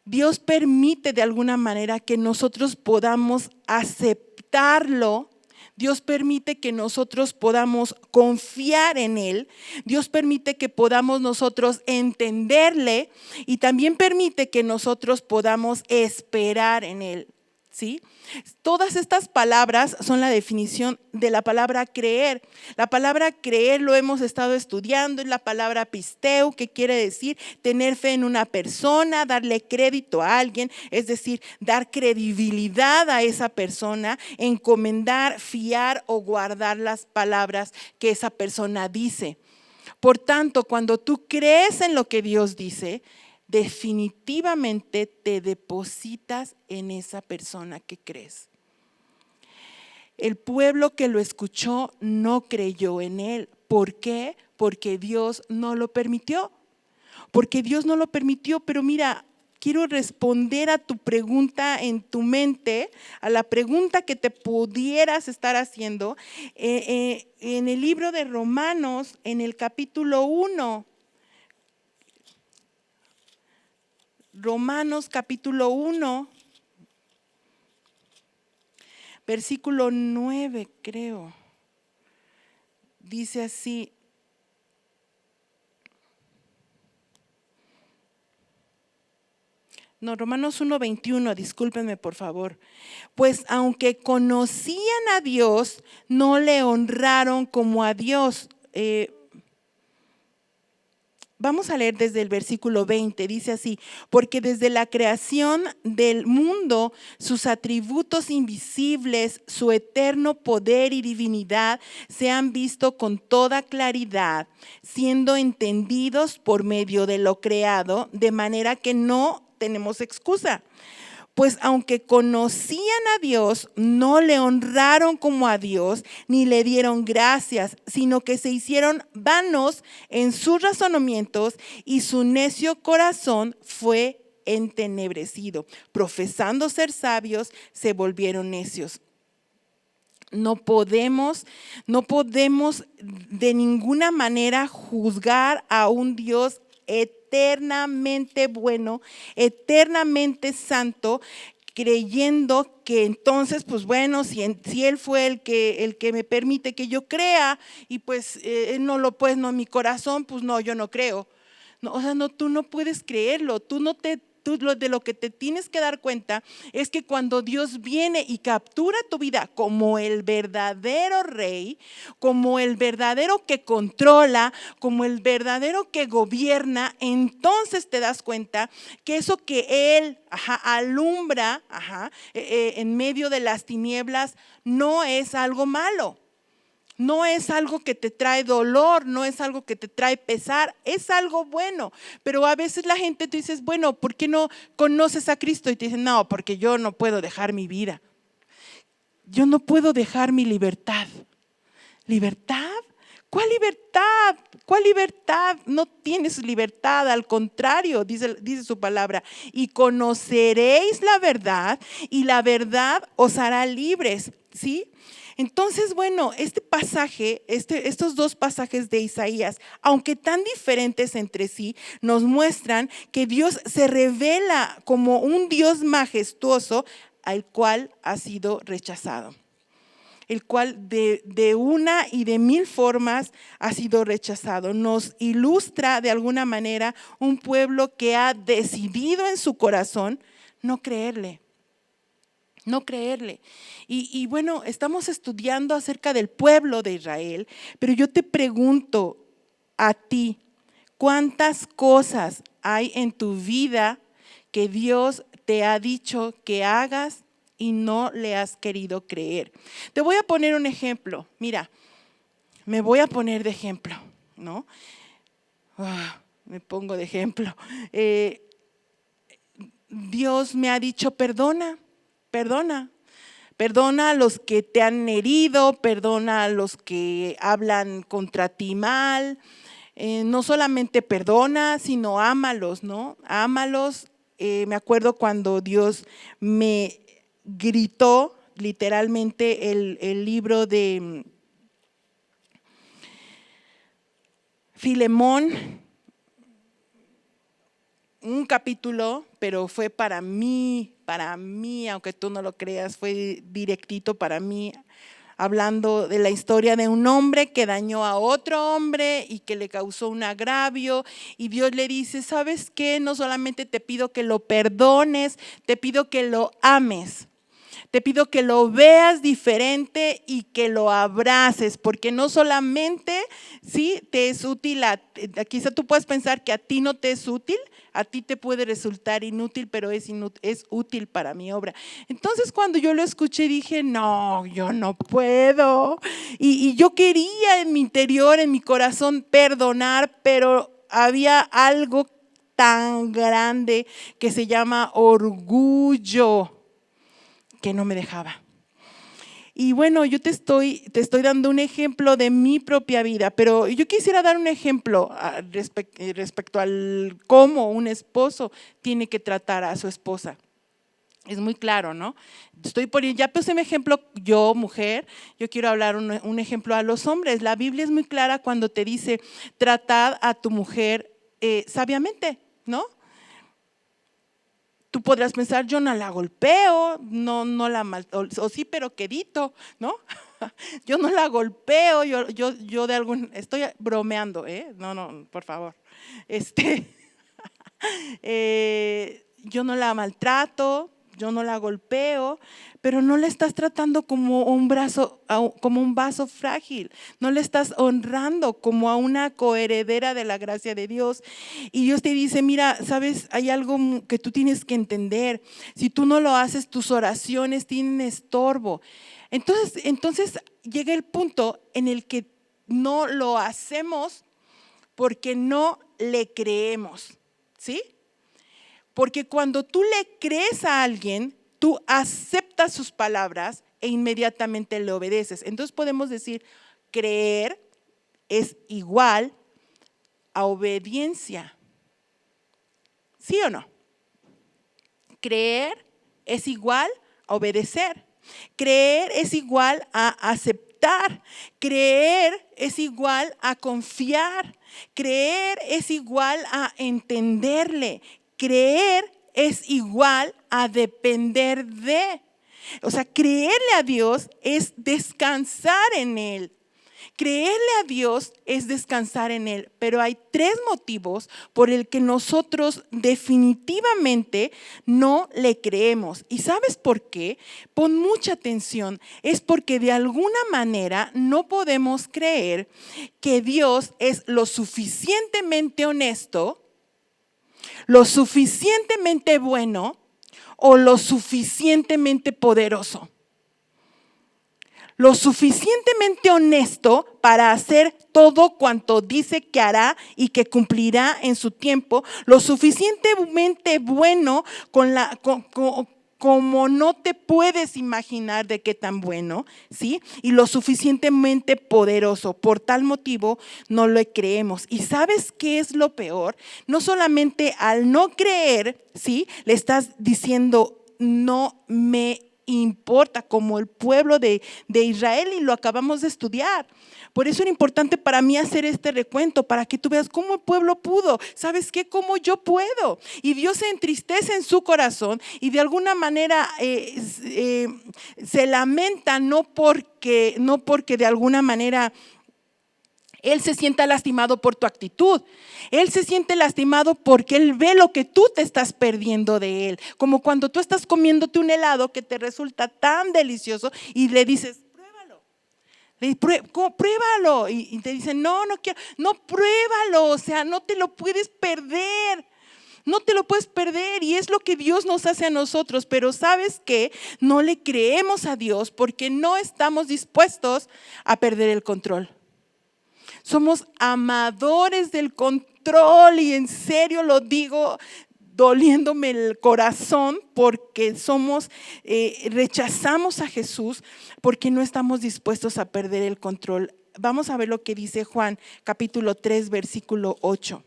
Speaker 1: Dios permite de alguna manera que nosotros podamos aceptarlo. Dios permite que nosotros podamos confiar en Él. Dios permite que podamos nosotros entenderle y también permite que nosotros podamos esperar en Él. ¿Sí? Todas estas palabras son la definición de la palabra creer. La palabra creer lo hemos estado estudiando, es la palabra pisteu, que quiere decir tener fe en una persona, darle crédito a alguien, es decir, dar credibilidad a esa persona, encomendar, fiar o guardar las palabras que esa persona dice. Por tanto, cuando tú crees en lo que Dios dice, definitivamente te depositas en esa persona que crees. El pueblo que lo escuchó no creyó en él. ¿Por qué? Porque Dios no lo permitió. Porque Dios no lo permitió. Pero mira, quiero responder a tu pregunta en tu mente, a la pregunta que te pudieras estar haciendo. En el libro de Romanos, en el capítulo 1, Romanos capítulo 1, versículo 9, creo. Dice así. No, Romanos 1:21, discúlpenme por favor. Pues aunque conocían a Dios, no le honraron como a Dios. Vamos a leer desde el versículo 20, dice así: porque desde la creación del mundo, sus atributos invisibles, su eterno poder y divinidad se han visto con toda claridad, siendo entendidos por medio de lo creado, de manera que no tenemos excusa. Pues aunque conocían a Dios, no le honraron como a Dios, ni le dieron gracias, sino que se hicieron vanos en sus razonamientos y su necio corazón fue entenebrecido. Profesando ser sabios, se volvieron necios. No podemos de ninguna manera juzgar a un Dios eternamente bueno, eternamente santo, creyendo que entonces, pues bueno, si Él fue el que me permite que yo crea y pues Él no lo puede, no, mi corazón, pues no, yo no creo. No, o sea, no, tú no puedes creerlo, tú no de lo que te tienes que dar cuenta es que cuando Dios viene y captura tu vida como el verdadero rey, como el verdadero que controla, como el verdadero que gobierna, entonces te das cuenta que eso que Él alumbra en medio de las tinieblas no es algo malo. No es algo que te trae dolor, no es algo que te trae pesar, es algo bueno. Pero a veces la gente te dice, bueno, ¿por qué no conoces a Cristo? Y te dicen, no, porque yo no puedo dejar mi vida. Yo no puedo dejar mi libertad. ¿Libertad? ¿Cuál libertad? ¿Cuál libertad? No tienes libertad, al contrario, dice su palabra. Y conoceréis la verdad y la verdad os hará libres, ¿sí? Entonces, bueno, este pasaje, estos dos pasajes de Isaías, aunque tan diferentes entre sí, nos muestran que Dios se revela como un Dios majestuoso al cual ha sido rechazado. El cual de una y de mil formas ha sido rechazado. Nos ilustra de alguna manera un pueblo que ha decidido en su corazón no creerle. No creerle. Y bueno, estamos estudiando acerca del pueblo de Israel, pero yo te pregunto a ti, ¿cuántas cosas hay en tu vida que Dios te ha dicho que hagas y no le has querido creer? Te voy a poner un ejemplo. Mira, me voy a poner de ejemplo, ¿no? Me pongo de ejemplo. Dios me ha dicho, perdona. Perdona a los que te han herido, perdona a los que hablan contra ti mal. No solamente perdona, sino ámalos, ¿no? Ámalos. Me acuerdo cuando Dios me gritó literalmente el libro de Filemón, un capítulo, pero fue para mí, aunque tú no lo creas, fue directito para mí, hablando de la historia de un hombre que dañó a otro hombre y que le causó un agravio, y Dios le dice, ¿sabes qué? No solamente te pido que lo perdones, te pido que lo ames. Te pido que lo veas diferente y que lo abraces, porque no solamente sí te es útil, quizá tú puedes pensar que a ti no te es útil, a ti te puede resultar inútil, pero es útil para mi obra. Entonces cuando yo lo escuché dije, no, yo no puedo. Y yo quería en mi interior, en mi corazón perdonar, pero había algo tan grande que se llama orgullo, que no me dejaba. Y bueno, yo te estoy dando un ejemplo de mi propia vida, pero yo quisiera dar un ejemplo respecto al cómo un esposo tiene que tratar a su esposa. Es muy claro, ¿no? Ya puse un ejemplo, yo, mujer, yo quiero hablar un ejemplo a los hombres. La Biblia es muy clara cuando te dice, tratad a tu mujer sabiamente, ¿no? Tú podrás pensar, yo no la golpeo, no la o sí, pero quedito, ¿no? Yo no la golpeo, yo de algún, estoy bromeando, no, por favor. Yo no la maltrato, yo no la golpeo, pero no la estás tratando como un vaso frágil, no la estás honrando como a una coheredera de la gracia de Dios. Y Dios te dice, mira, sabes, hay algo que tú tienes que entender, si tú no lo haces, tus oraciones tienen estorbo. Entonces llega el punto en el que no lo hacemos porque no le creemos, ¿sí? Porque cuando tú le crees a alguien, tú aceptas sus palabras e inmediatamente le obedeces. Entonces podemos decir, creer es igual a obediencia. ¿Sí o no? Creer es igual a obedecer. Creer es igual a aceptar. Creer es igual a confiar. Creer es igual a entenderle. Creer es igual a depender de. O sea, creerle a Dios es descansar en Él. Creerle a Dios es descansar en Él, pero hay 3 motivos por el que nosotros definitivamente no le creemos. ¿Y sabes por qué? Pon mucha atención. Es porque de alguna manera no podemos creer que Dios es lo suficientemente honesto, lo suficientemente bueno o lo suficientemente poderoso. Lo suficientemente honesto para hacer todo cuanto dice que hará y que cumplirá en su tiempo, lo suficientemente bueno como no te puedes imaginar de qué tan bueno, ¿sí? Y lo suficientemente poderoso. Por tal motivo no lo creemos. ¿Y sabes qué es lo peor? No solamente al no creer, ¿sí? Le estás diciendo, no me importa, como el pueblo de Israel, y lo acabamos de estudiar. Por eso era importante para mí hacer este recuento, para que tú veas cómo el pueblo pudo. ¿Sabes qué? Cómo yo puedo. Y Dios se entristece en su corazón y de alguna manera se lamenta, no porque de alguna manera Él se sienta lastimado por tu actitud. Él se siente lastimado porque Él ve lo que tú te estás perdiendo de Él. Como cuando tú estás comiéndote un helado que te resulta tan delicioso y le dices, pruébalo. Pruébalo. Y te dicen, no quiero. No, pruébalo. O sea, no te lo puedes perder. No te lo puedes perder, y es lo que Dios nos hace a nosotros. Pero ¿sabes qué? No le creemos a Dios porque no estamos dispuestos a perder el control. Somos amadores del control, y en serio lo digo doliéndome el corazón, porque rechazamos a Jesús porque no estamos dispuestos a perder el control. Vamos a ver lo que dice Juan capítulo 3 versículo 8.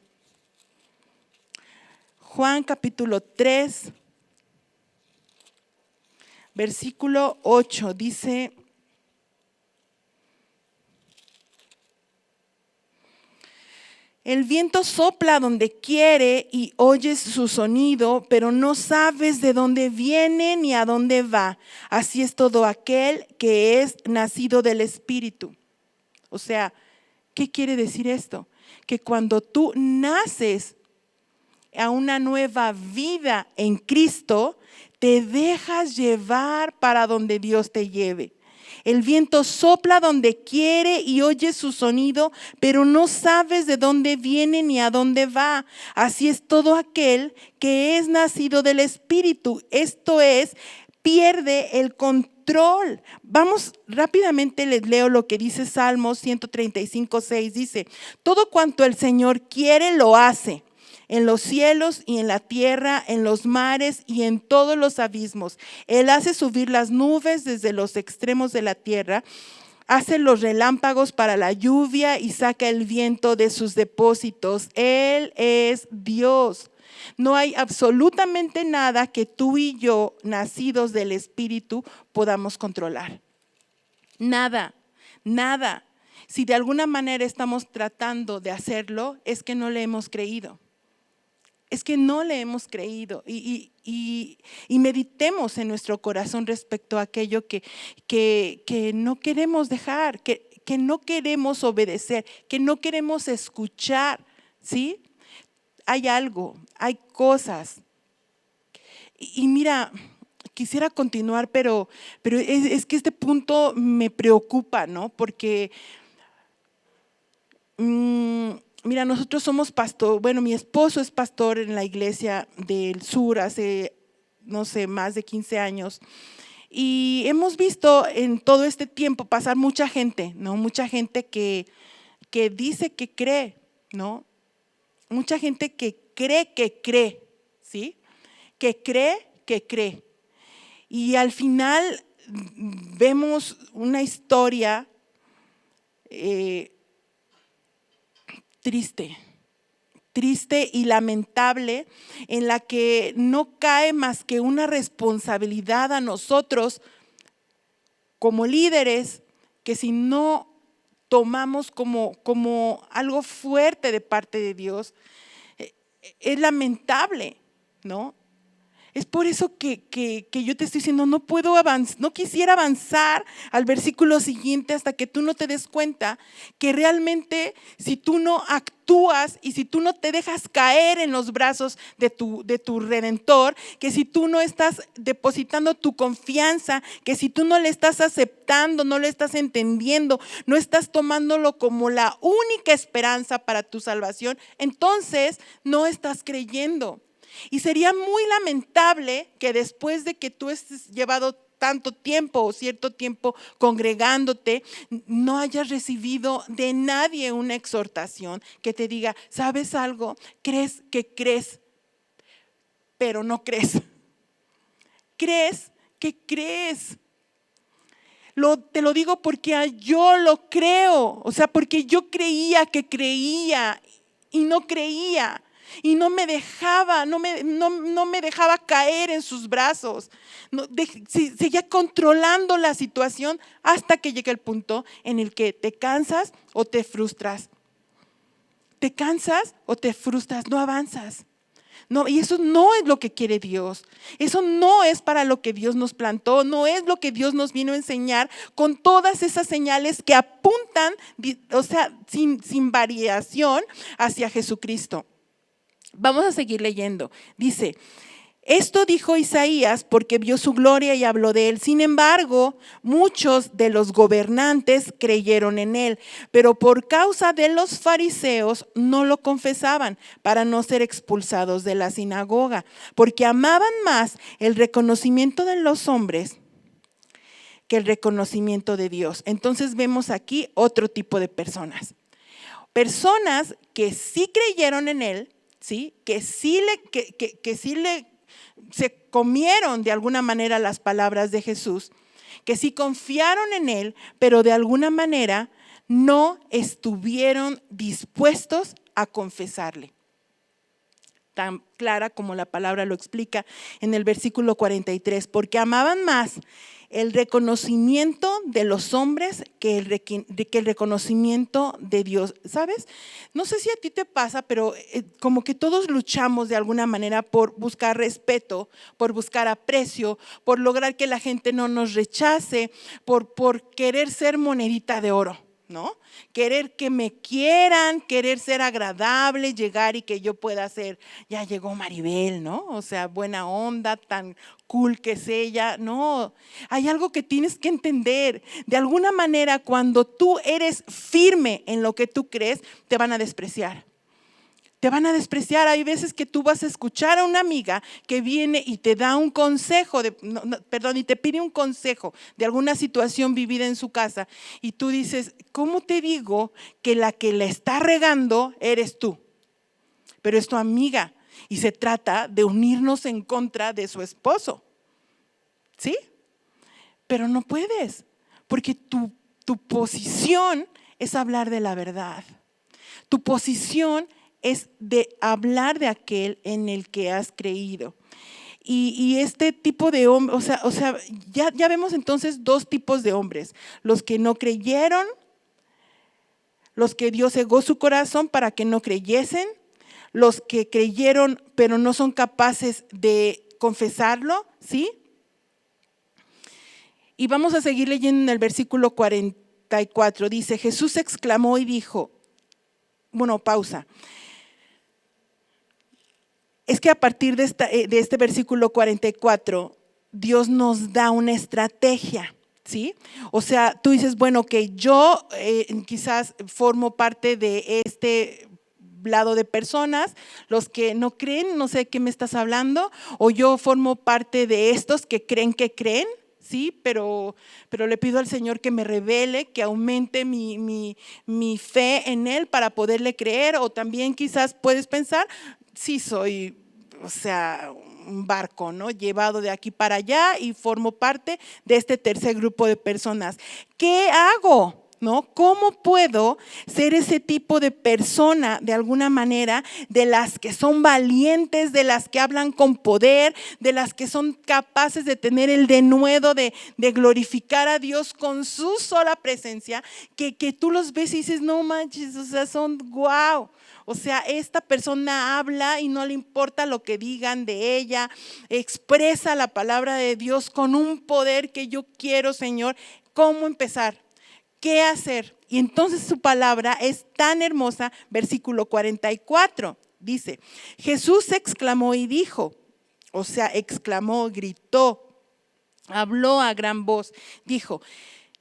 Speaker 1: Juan capítulo 3 versículo 8 dice: el viento sopla donde quiere y oyes su sonido, pero no sabes de dónde viene ni a dónde va. Así es todo aquel que es nacido del Espíritu. O sea, ¿qué quiere decir esto? Que cuando tú naces a una nueva vida en Cristo, te dejas llevar para donde Dios te lleve. El viento sopla donde quiere y oyes su sonido, pero no sabes de dónde viene ni a dónde va. Así es todo aquel que es nacido del Espíritu. Esto es, pierde el control. Vamos rápidamente, les leo lo que dice Salmos 135:6. Dice: todo cuanto el Señor quiere lo hace, en los cielos y en la tierra, en los mares y en todos los abismos. Él hace subir las nubes desde los extremos de la tierra, hace los relámpagos para la lluvia y saca el viento de sus depósitos. Él es Dios. No hay absolutamente nada que tú y yo, nacidos del Espíritu, podamos controlar. Nada, nada. Si de alguna manera estamos tratando de hacerlo, es que no le hemos creído. Es que no le hemos creído, y meditemos en nuestro corazón respecto a aquello que no queremos dejar, que no queremos obedecer, que no queremos escuchar, ¿sí? Hay algo, hay cosas. Y mira, quisiera continuar, pero es que este punto me preocupa, ¿no? Porque mira, nosotros somos pastor, bueno, mi esposo es pastor en la iglesia del sur hace, no sé, más de 15 años. Y hemos visto en todo este tiempo pasar mucha gente, ¿no? Mucha gente que dice que cree, ¿no? Mucha gente que cree, ¿sí? Que cree. Y al final vemos una historia triste y lamentable, en la que no cae más que una responsabilidad a nosotros como líderes, que si no tomamos como algo fuerte de parte de Dios, es lamentable, ¿no? Es por eso que yo te estoy diciendo, no puedo avanzar, no quisiera avanzar al versículo siguiente hasta que tú no te des cuenta que realmente si tú no actúas y si tú no te dejas caer en los brazos de tu Redentor, que si tú no estás depositando tu confianza, que si tú no le estás aceptando, no le estás entendiendo, no estás tomándolo como la única esperanza para tu salvación, entonces no estás creyendo. Y sería muy lamentable que después de que tú estés llevado tanto tiempo o cierto tiempo congregándote, no hayas recibido de nadie una exhortación que te diga, ¿sabes algo? Crees que crees, pero no crees. Crees que crees. Te lo digo porque yo lo creo, o sea, porque yo creía que creía y no creía. Y no me dejaba, no me dejaba caer en sus brazos. Seguía controlando la situación hasta que llega el punto en el que te cansas o te frustras. Te cansas o te frustras, no avanzas. No, y eso no es lo que quiere Dios. Eso no es para lo que Dios nos plantó, no es lo que Dios nos vino a enseñar con todas esas señales que apuntan, o sea, sin variación hacia Jesucristo. Vamos a seguir leyendo. Dice, esto dijo Isaías porque vio su gloria y habló de él. Sin embargo, muchos de los gobernantes creyeron en él, pero por causa de los fariseos no lo confesaban para no ser expulsados de la sinagoga, porque amaban más el reconocimiento de los hombres que el reconocimiento de Dios. Entonces vemos aquí otro tipo de personas. Personas que sí creyeron en él, ¿sí? Que sí se comieron de alguna manera las palabras de Jesús, que sí confiaron en él, pero de alguna manera no estuvieron dispuestos a confesarle. Tan clara como la palabra lo explica en el versículo 43, porque amaban más el reconocimiento de los hombres que el reconocimiento de Dios. ¿Sabes? No sé si a ti te pasa, pero como que todos luchamos de alguna manera por buscar respeto, por buscar aprecio, por lograr que la gente no nos rechace, por querer ser monedita de oro, ¿no? Querer que me quieran, querer ser agradable, llegar y que yo pueda ser, ya llegó Maribel, ¿no? O sea, buena onda, tan cool que es ella. No, hay algo que tienes que entender. De alguna manera, cuando tú eres firme en lo que tú crees, te van a despreciar. Te van a despreciar. Hay veces que tú vas a escuchar a una amiga que viene y te da un consejo, y te pide un consejo de alguna situación vivida en su casa. Y tú dices, ¿cómo te digo que la que la está regando eres tú? Pero es tu amiga y se trata de unirnos en contra de su esposo. ¿Sí? Pero no puedes, porque tu posición es hablar de la verdad. Tu posición es de hablar de aquel en el que has creído. Y este tipo de hombre, o sea, ya vemos entonces dos tipos de hombres: los que no creyeron, los que Dios cegó su corazón para que no creyesen, los que creyeron pero no son capaces de confesarlo, ¿sí? Y vamos a seguir leyendo en el versículo 44. Dice, Jesús exclamó y dijo, pausa. Es que a partir de este versículo 44, Dios nos da una estrategia, ¿sí? O sea, tú dices, bueno, que yo quizás formo parte de este lado de personas, los que no creen, no sé de qué me estás hablando, o yo formo parte de estos que creen, sí, pero le pido al Señor que me revele, que aumente mi fe en Él para poderle creer. O también quizás puedes pensar, sí soy, o sea, un barco, ¿no? Llevado de aquí para allá y formo parte de este tercer grupo de personas. ¿Qué hago? ¿no? ¿Cómo puedo ser ese tipo de persona, de alguna manera, de las que son valientes, de las que hablan con poder, de las que son capaces de tener el denuedo de glorificar a Dios con su sola presencia, que tú los ves y dices, no manches, o sea, son guau. O sea, esta persona habla y no le importa lo que digan de ella, expresa la palabra de Dios con un poder que yo quiero, Señor. ¿Cómo empezar? ¿Qué hacer? Y entonces su palabra es tan hermosa, versículo 44, dice, Jesús exclamó y dijo, o sea, exclamó, gritó, habló a gran voz, dijo,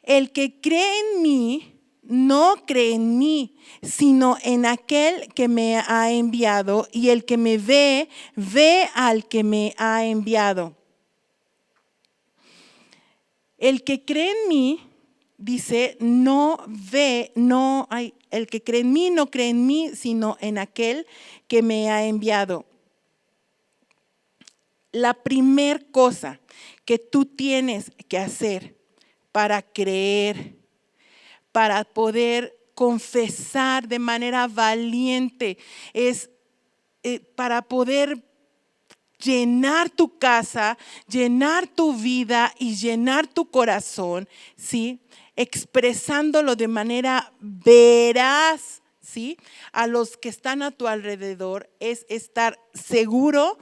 Speaker 1: el que cree en mí, no cree en mí, sino en aquel que me ha enviado, y el que me ve, ve al que me ha enviado. El que cree en mí, dice, no ve, no hay, el que cree en mí no cree en mí, sino en aquel que me ha enviado. La primer cosa que tú tienes que hacer para creer, para poder confesar de manera valiente, es para poder llenar tu casa, llenar tu vida y llenar tu corazón, ¿sí? Expresándolo de manera veraz, ¿sí? A los que están a tu alrededor, es estar seguro,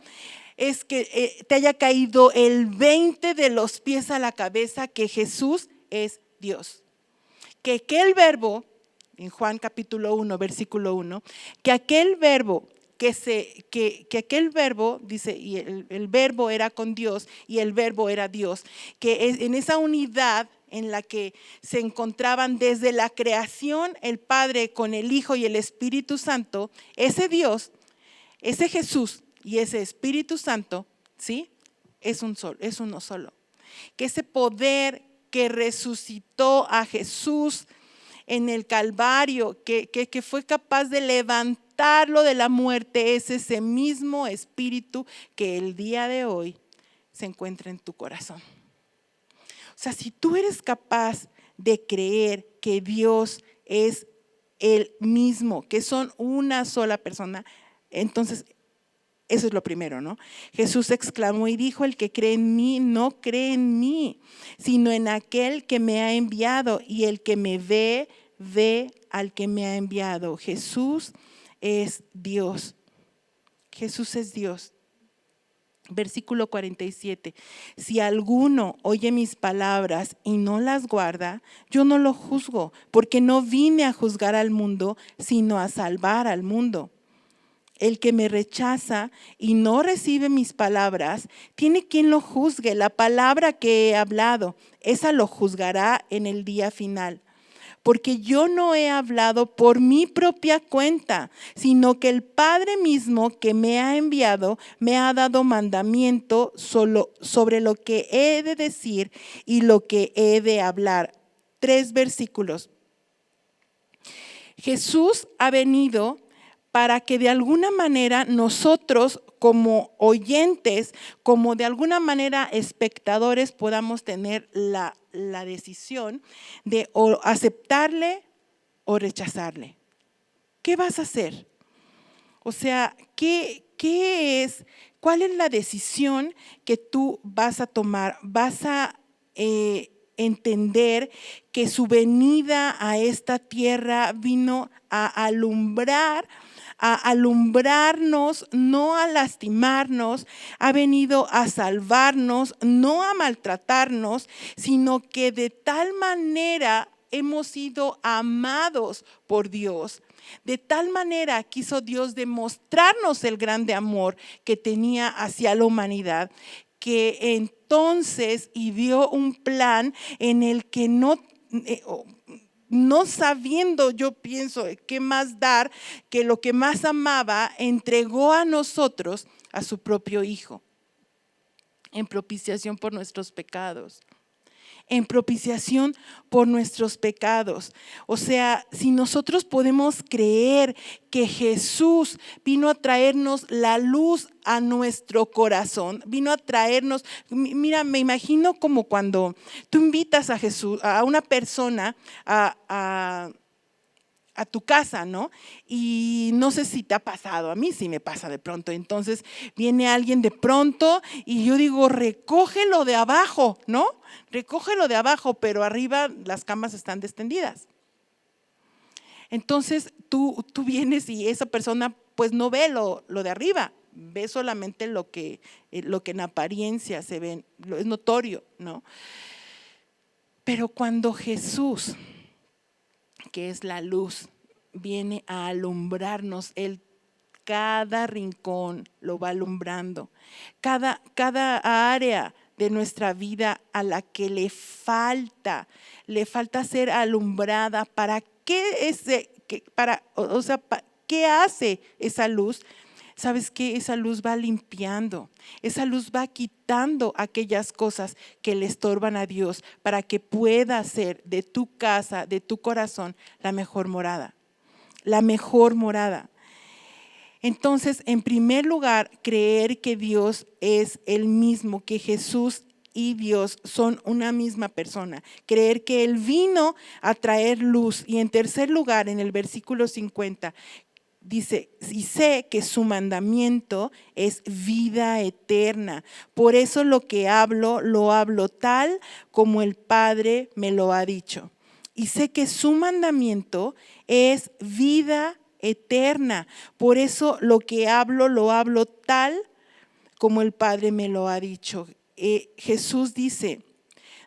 Speaker 1: es que te haya caído el 20 de los pies a la cabeza que Jesús es Dios. Que aquel verbo, en Juan capítulo 1, versículo 1, que aquel verbo que aquel verbo, dice, y el verbo era con Dios y el verbo era Dios, que en esa unidad en la que se encontraban desde la creación el Padre con el Hijo y el Espíritu Santo, ese Dios, ese Jesús y ese Espíritu Santo, ¿sí? Es uno solo. Que ese poder que resucitó a Jesús en el Calvario, que fue capaz de levantarlo de la muerte, es ese mismo espíritu que el día de hoy se encuentra en tu corazón. O sea, si tú eres capaz de creer que Dios es el mismo, que son una sola persona, entonces eso es lo primero, ¿no? Jesús exclamó y dijo, el que cree en mí no cree en mí, sino en aquel que me ha enviado, y el que me ve, ve al que me ha enviado. Jesús es Dios. Jesús es Dios. Versículo 47, si alguno oye mis palabras y no las guarda, yo no lo juzgo, porque no vine a juzgar al mundo, sino a salvar al mundo. El que me rechaza y no recibe mis palabras, tiene quien lo juzgue. La palabra que he hablado, esa lo juzgará en el día final. Porque yo no he hablado por mi propia cuenta, sino que el Padre mismo que me ha enviado me ha dado mandamiento solo sobre lo que he de decir y lo que he de hablar. 3 versículos. Jesús ha venido para que de alguna manera nosotros como oyentes, como de alguna manera espectadores, podamos tener la decisión de o aceptarle o rechazarle. ¿Qué vas a hacer? O sea, ¿cuál es la decisión que tú vas a tomar? ¿Vas a entender que su venida a esta tierra vino a alumbrarnos, no a lastimarnos, ha venido a salvarnos, no a maltratarnos, sino que de tal manera hemos sido amados por Dios? De tal manera quiso Dios demostrarnos el grande amor que tenía hacia la humanidad, que entonces ideó un plan en el que no sabiendo, yo pienso, qué más dar, que lo que más amaba, entregó a nosotros a su propio Hijo, en propiciación por nuestros pecados. en propiciación por nuestros pecados. O sea, si nosotros podemos creer que Jesús vino a traernos la luz a nuestro corazón, vino a traernos, mira, me imagino como cuando tú invitas a Jesús, a una persona a tu casa, ¿no? Y no sé si te ha pasado, a mí sí me pasa de pronto. Entonces viene alguien de pronto y yo digo, recógelo de abajo, ¿no? Recógelo de abajo, pero arriba las camas están extendidas. Entonces tú vienes y esa persona pues no ve lo de arriba, ve solamente lo que en apariencia se ve, es notorio, ¿no? Pero cuando Jesús, que es la luz, viene a alumbrarnos, Él cada rincón lo va alumbrando, cada área de nuestra vida a la que le falta ser alumbrada. ¿Para qué qué hace esa luz? ¿Sabes qué? Esa luz va limpiando, esa luz va quitando aquellas cosas que le estorban a Dios para que pueda hacer de tu casa, de tu corazón, la mejor morada. La mejor morada. Entonces, en primer lugar, creer que Dios es el mismo, que Jesús y Dios son una misma persona. Creer que Él vino a traer luz. Y en tercer lugar, en el versículo 50, dice, y sé que su mandamiento es vida eterna. Por eso lo que hablo, lo hablo tal como el Padre me lo ha dicho. Y sé que su mandamiento es vida eterna. Por eso lo que hablo, lo hablo tal como el Padre me lo ha dicho. Jesús dice,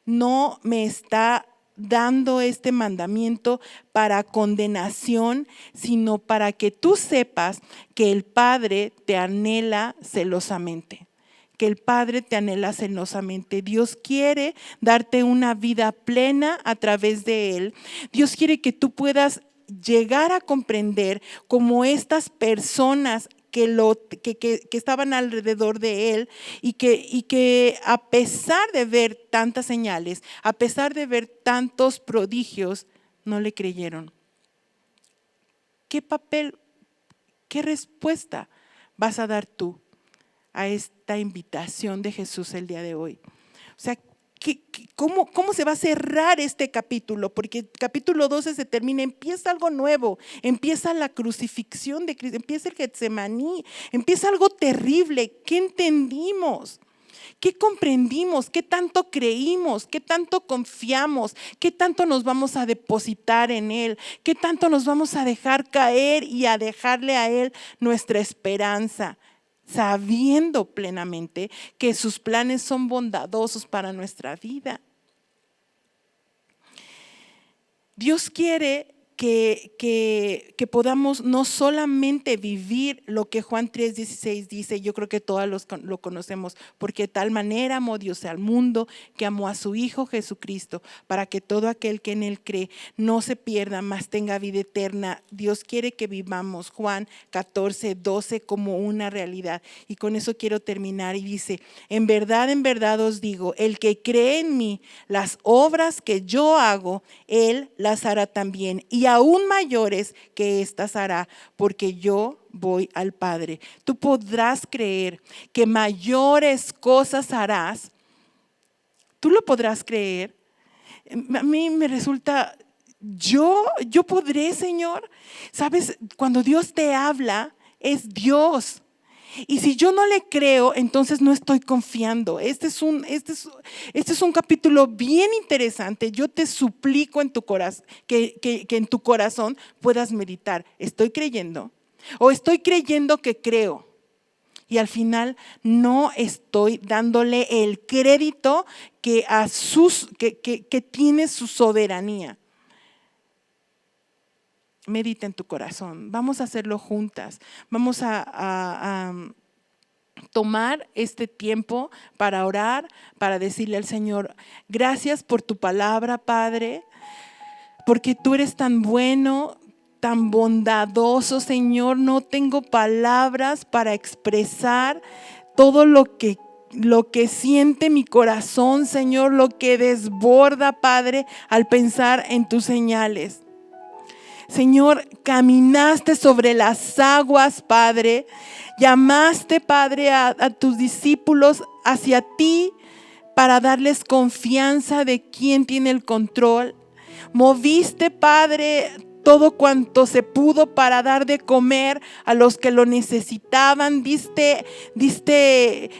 Speaker 1: no me está dando este mandamiento para condenación, sino para que tú sepas que el Padre te anhela celosamente. Que el Padre te anhela celosamente. Dios quiere darte una vida plena a través de Él. Dios quiere que tú puedas llegar a comprender cómo estas personas que estaban alrededor de Él y que a pesar de ver tantas señales, a pesar de ver tantos prodigios, no le creyeron. ¿Qué papel, qué respuesta vas a dar tú a esta invitación de Jesús el día de hoy? O sea, ¿cómo se va a cerrar este capítulo? Porque el capítulo 12 se termina, empieza algo nuevo, empieza la crucifixión de Cristo, empieza el Getsemaní, empieza algo terrible. ¿Qué entendimos? ¿Qué comprendimos? ¿Qué tanto creímos? ¿Qué tanto confiamos? ¿Qué tanto nos vamos a depositar en Él? ¿Qué tanto nos vamos a dejar caer y a dejarle a Él nuestra esperanza? Sabiendo plenamente que sus planes son bondadosos para nuestra vida. Dios quiere que podamos no solamente vivir lo que Juan 3:16 dice, yo creo que todos lo conocemos, porque de tal manera amó Dios al mundo que amó a su Hijo Jesucristo, para que todo aquel que en Él cree no se pierda, mas tenga vida eterna. Dios quiere que vivamos Juan 14:12 como una realidad. Y con eso quiero terminar y dice, en verdad os digo, el que cree en mí, las obras que yo hago, Él las hará también, y aún mayores que estas hará, porque yo voy al Padre. Tú podrás creer que mayores cosas harás. Tú lo podrás creer. A mí me resulta, yo podré, Señor. Sabes, cuando Dios te habla, es Dios. Y si yo no le creo, entonces no estoy confiando. Este es un capítulo bien interesante. Yo te suplico en tu corazón, que en tu corazón puedas meditar. ¿Estoy creyendo? ¿O estoy creyendo que creo? Y al final no estoy dándole el crédito que tiene su soberanía. Medita en tu corazón. Vamos a hacerlo juntas. Vamos a tomar este tiempo para orar, para decirle al Señor, gracias por tu palabra, Padre, porque tú eres tan bueno, tan bondadoso, Señor. No tengo palabras para expresar todo lo que lo que siente mi corazón, Señor, lo que desborda, Padre, al pensar en tus señales. Señor, caminaste sobre las aguas, Padre. Llamaste, Padre, a tus discípulos hacia ti para darles confianza de quién tiene el control. Moviste, Padre, todo cuanto se pudo para dar de comer a los que lo necesitaban. Diste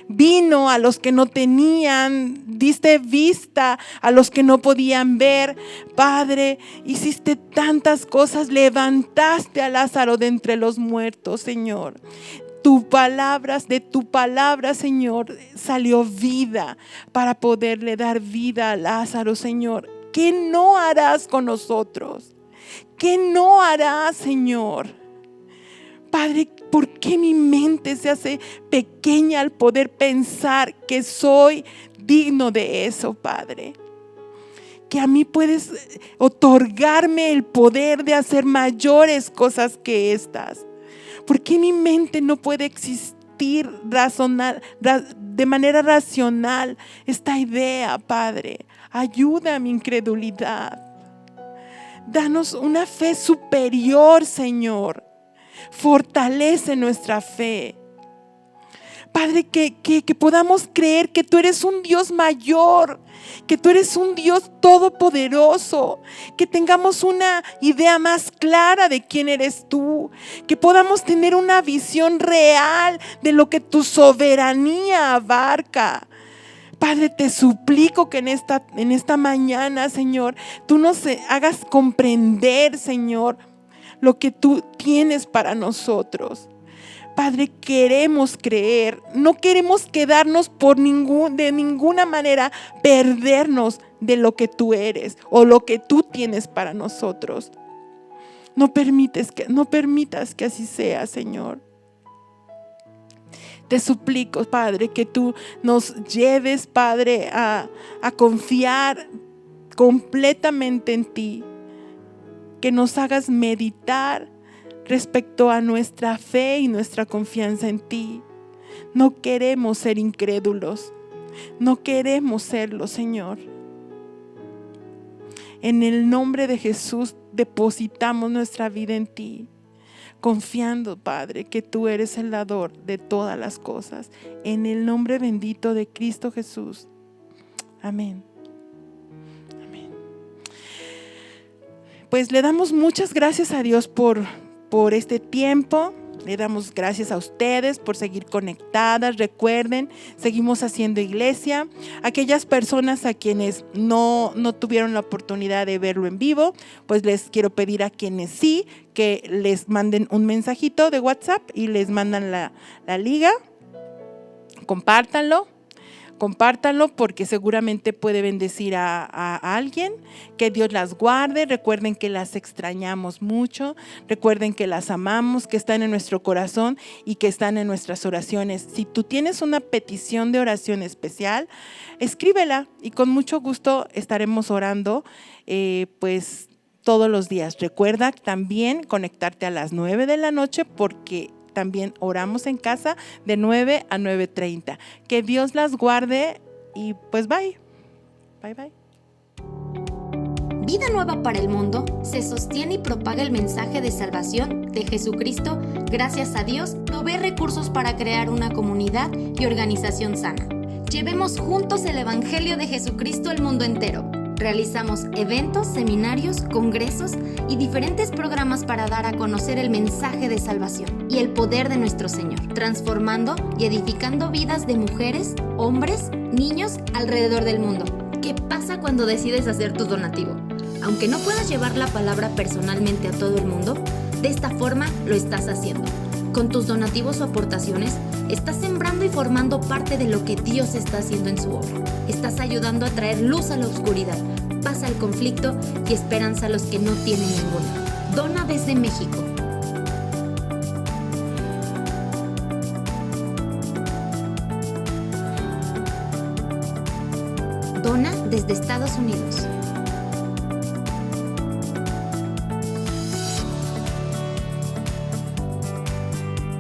Speaker 1: vino a los que no tenían. Diste vista a los que no podían ver. Padre, hiciste tantas cosas. Levantaste a Lázaro de entre los muertos, Señor. De tu palabra, Señor, salió vida para poderle dar vida a Lázaro, Señor. ¿Qué no harás con nosotros? ¿Qué no harás, Señor? Padre, ¿por qué mi mente se hace pequeña al poder pensar que soy digno de eso, Padre? Que a mí puedes otorgarme el poder de hacer mayores cosas que estas. ¿Por qué mi mente no puede existir de manera racional esta idea, Padre? Ayuda a mi incredulidad. Danos una fe superior, Señor. Fortalece nuestra fe. Padre, que podamos creer que tú eres un Dios mayor, que tú eres un Dios todopoderoso, que tengamos una idea más clara de quién eres tú, que podamos tener una visión real de lo que tu soberanía abarca. Padre, te suplico que en esta mañana, Señor, tú nos hagas comprender, Señor, lo que tú tienes para nosotros. Padre, queremos creer, no queremos quedarnos de ninguna manera perdernos de lo que tú eres o lo que tú tienes para nosotros. No permitas que así sea, Señor. Te suplico, Padre, que tú nos lleves, Padre, a confiar completamente en ti. Que nos hagas meditar respecto a nuestra fe y nuestra confianza en ti. No queremos ser incrédulos. No queremos serlo, Señor. En el nombre de Jesús depositamos nuestra vida en ti. Confiando, Padre, que tú eres el dador de todas las cosas. En el nombre bendito de Cristo Jesús. Amén. Amén. Pues le damos muchas gracias a Dios por este tiempo. Le damos gracias a ustedes por seguir conectadas. Recuerden, seguimos haciendo iglesia. Aquellas personas a quienes no tuvieron la oportunidad de verlo en vivo, pues les quiero pedir a quienes sí, que les manden un mensajito de WhatsApp y les mandan la liga. Compártanlo porque seguramente puede bendecir a alguien. Que Dios las guarde. Recuerden que las extrañamos mucho. Recuerden que las amamos, que están en nuestro corazón y que están en nuestras oraciones. Si tú tienes una petición de oración especial, escríbela y con mucho gusto estaremos orando pues todos los días. Recuerda también conectarte a las 9 de la noche porque también oramos en casa de 9 a 9:30. Que Dios las guarde y pues bye. Bye, bye.
Speaker 2: Vida Nueva para el Mundo se sostiene y propaga el mensaje de salvación de Jesucristo. Gracias a Dios, provee recursos para crear una comunidad y organización sana. Llevemos juntos el Evangelio de Jesucristo al mundo entero. Realizamos eventos, seminarios, congresos y diferentes programas para dar a conocer el mensaje de salvación y el poder de nuestro Señor, transformando y edificando vidas de mujeres, hombres, niños alrededor del mundo. ¿Qué pasa cuando decides hacer tu donativo? Aunque no puedas llevar la palabra personalmente a todo el mundo, de esta forma lo estás haciendo. Con tus donativos o aportaciones, estás sembrando y formando parte de lo que Dios está haciendo en su obra. Estás ayudando a traer luz a la oscuridad, paz al conflicto y esperanza a los que no tienen ninguna. Dona desde México. Dona desde Estados Unidos.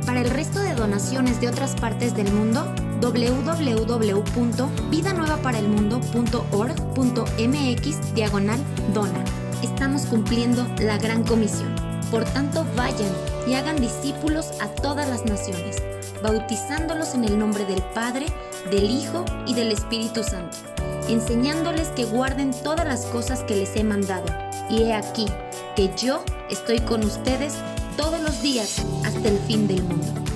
Speaker 2: Para el resto de donaciones de otras partes del mundo, www.vidanuevaparaelmundo.org.mx/dona. Estamos cumpliendo la gran comisión. Por tanto, vayan y hagan discípulos a todas las naciones, bautizándolos en el nombre del Padre, del Hijo y del Espíritu Santo, enseñándoles que guarden todas las cosas que les he mandado. Y he aquí que yo estoy con ustedes todos los días hasta el fin del mundo.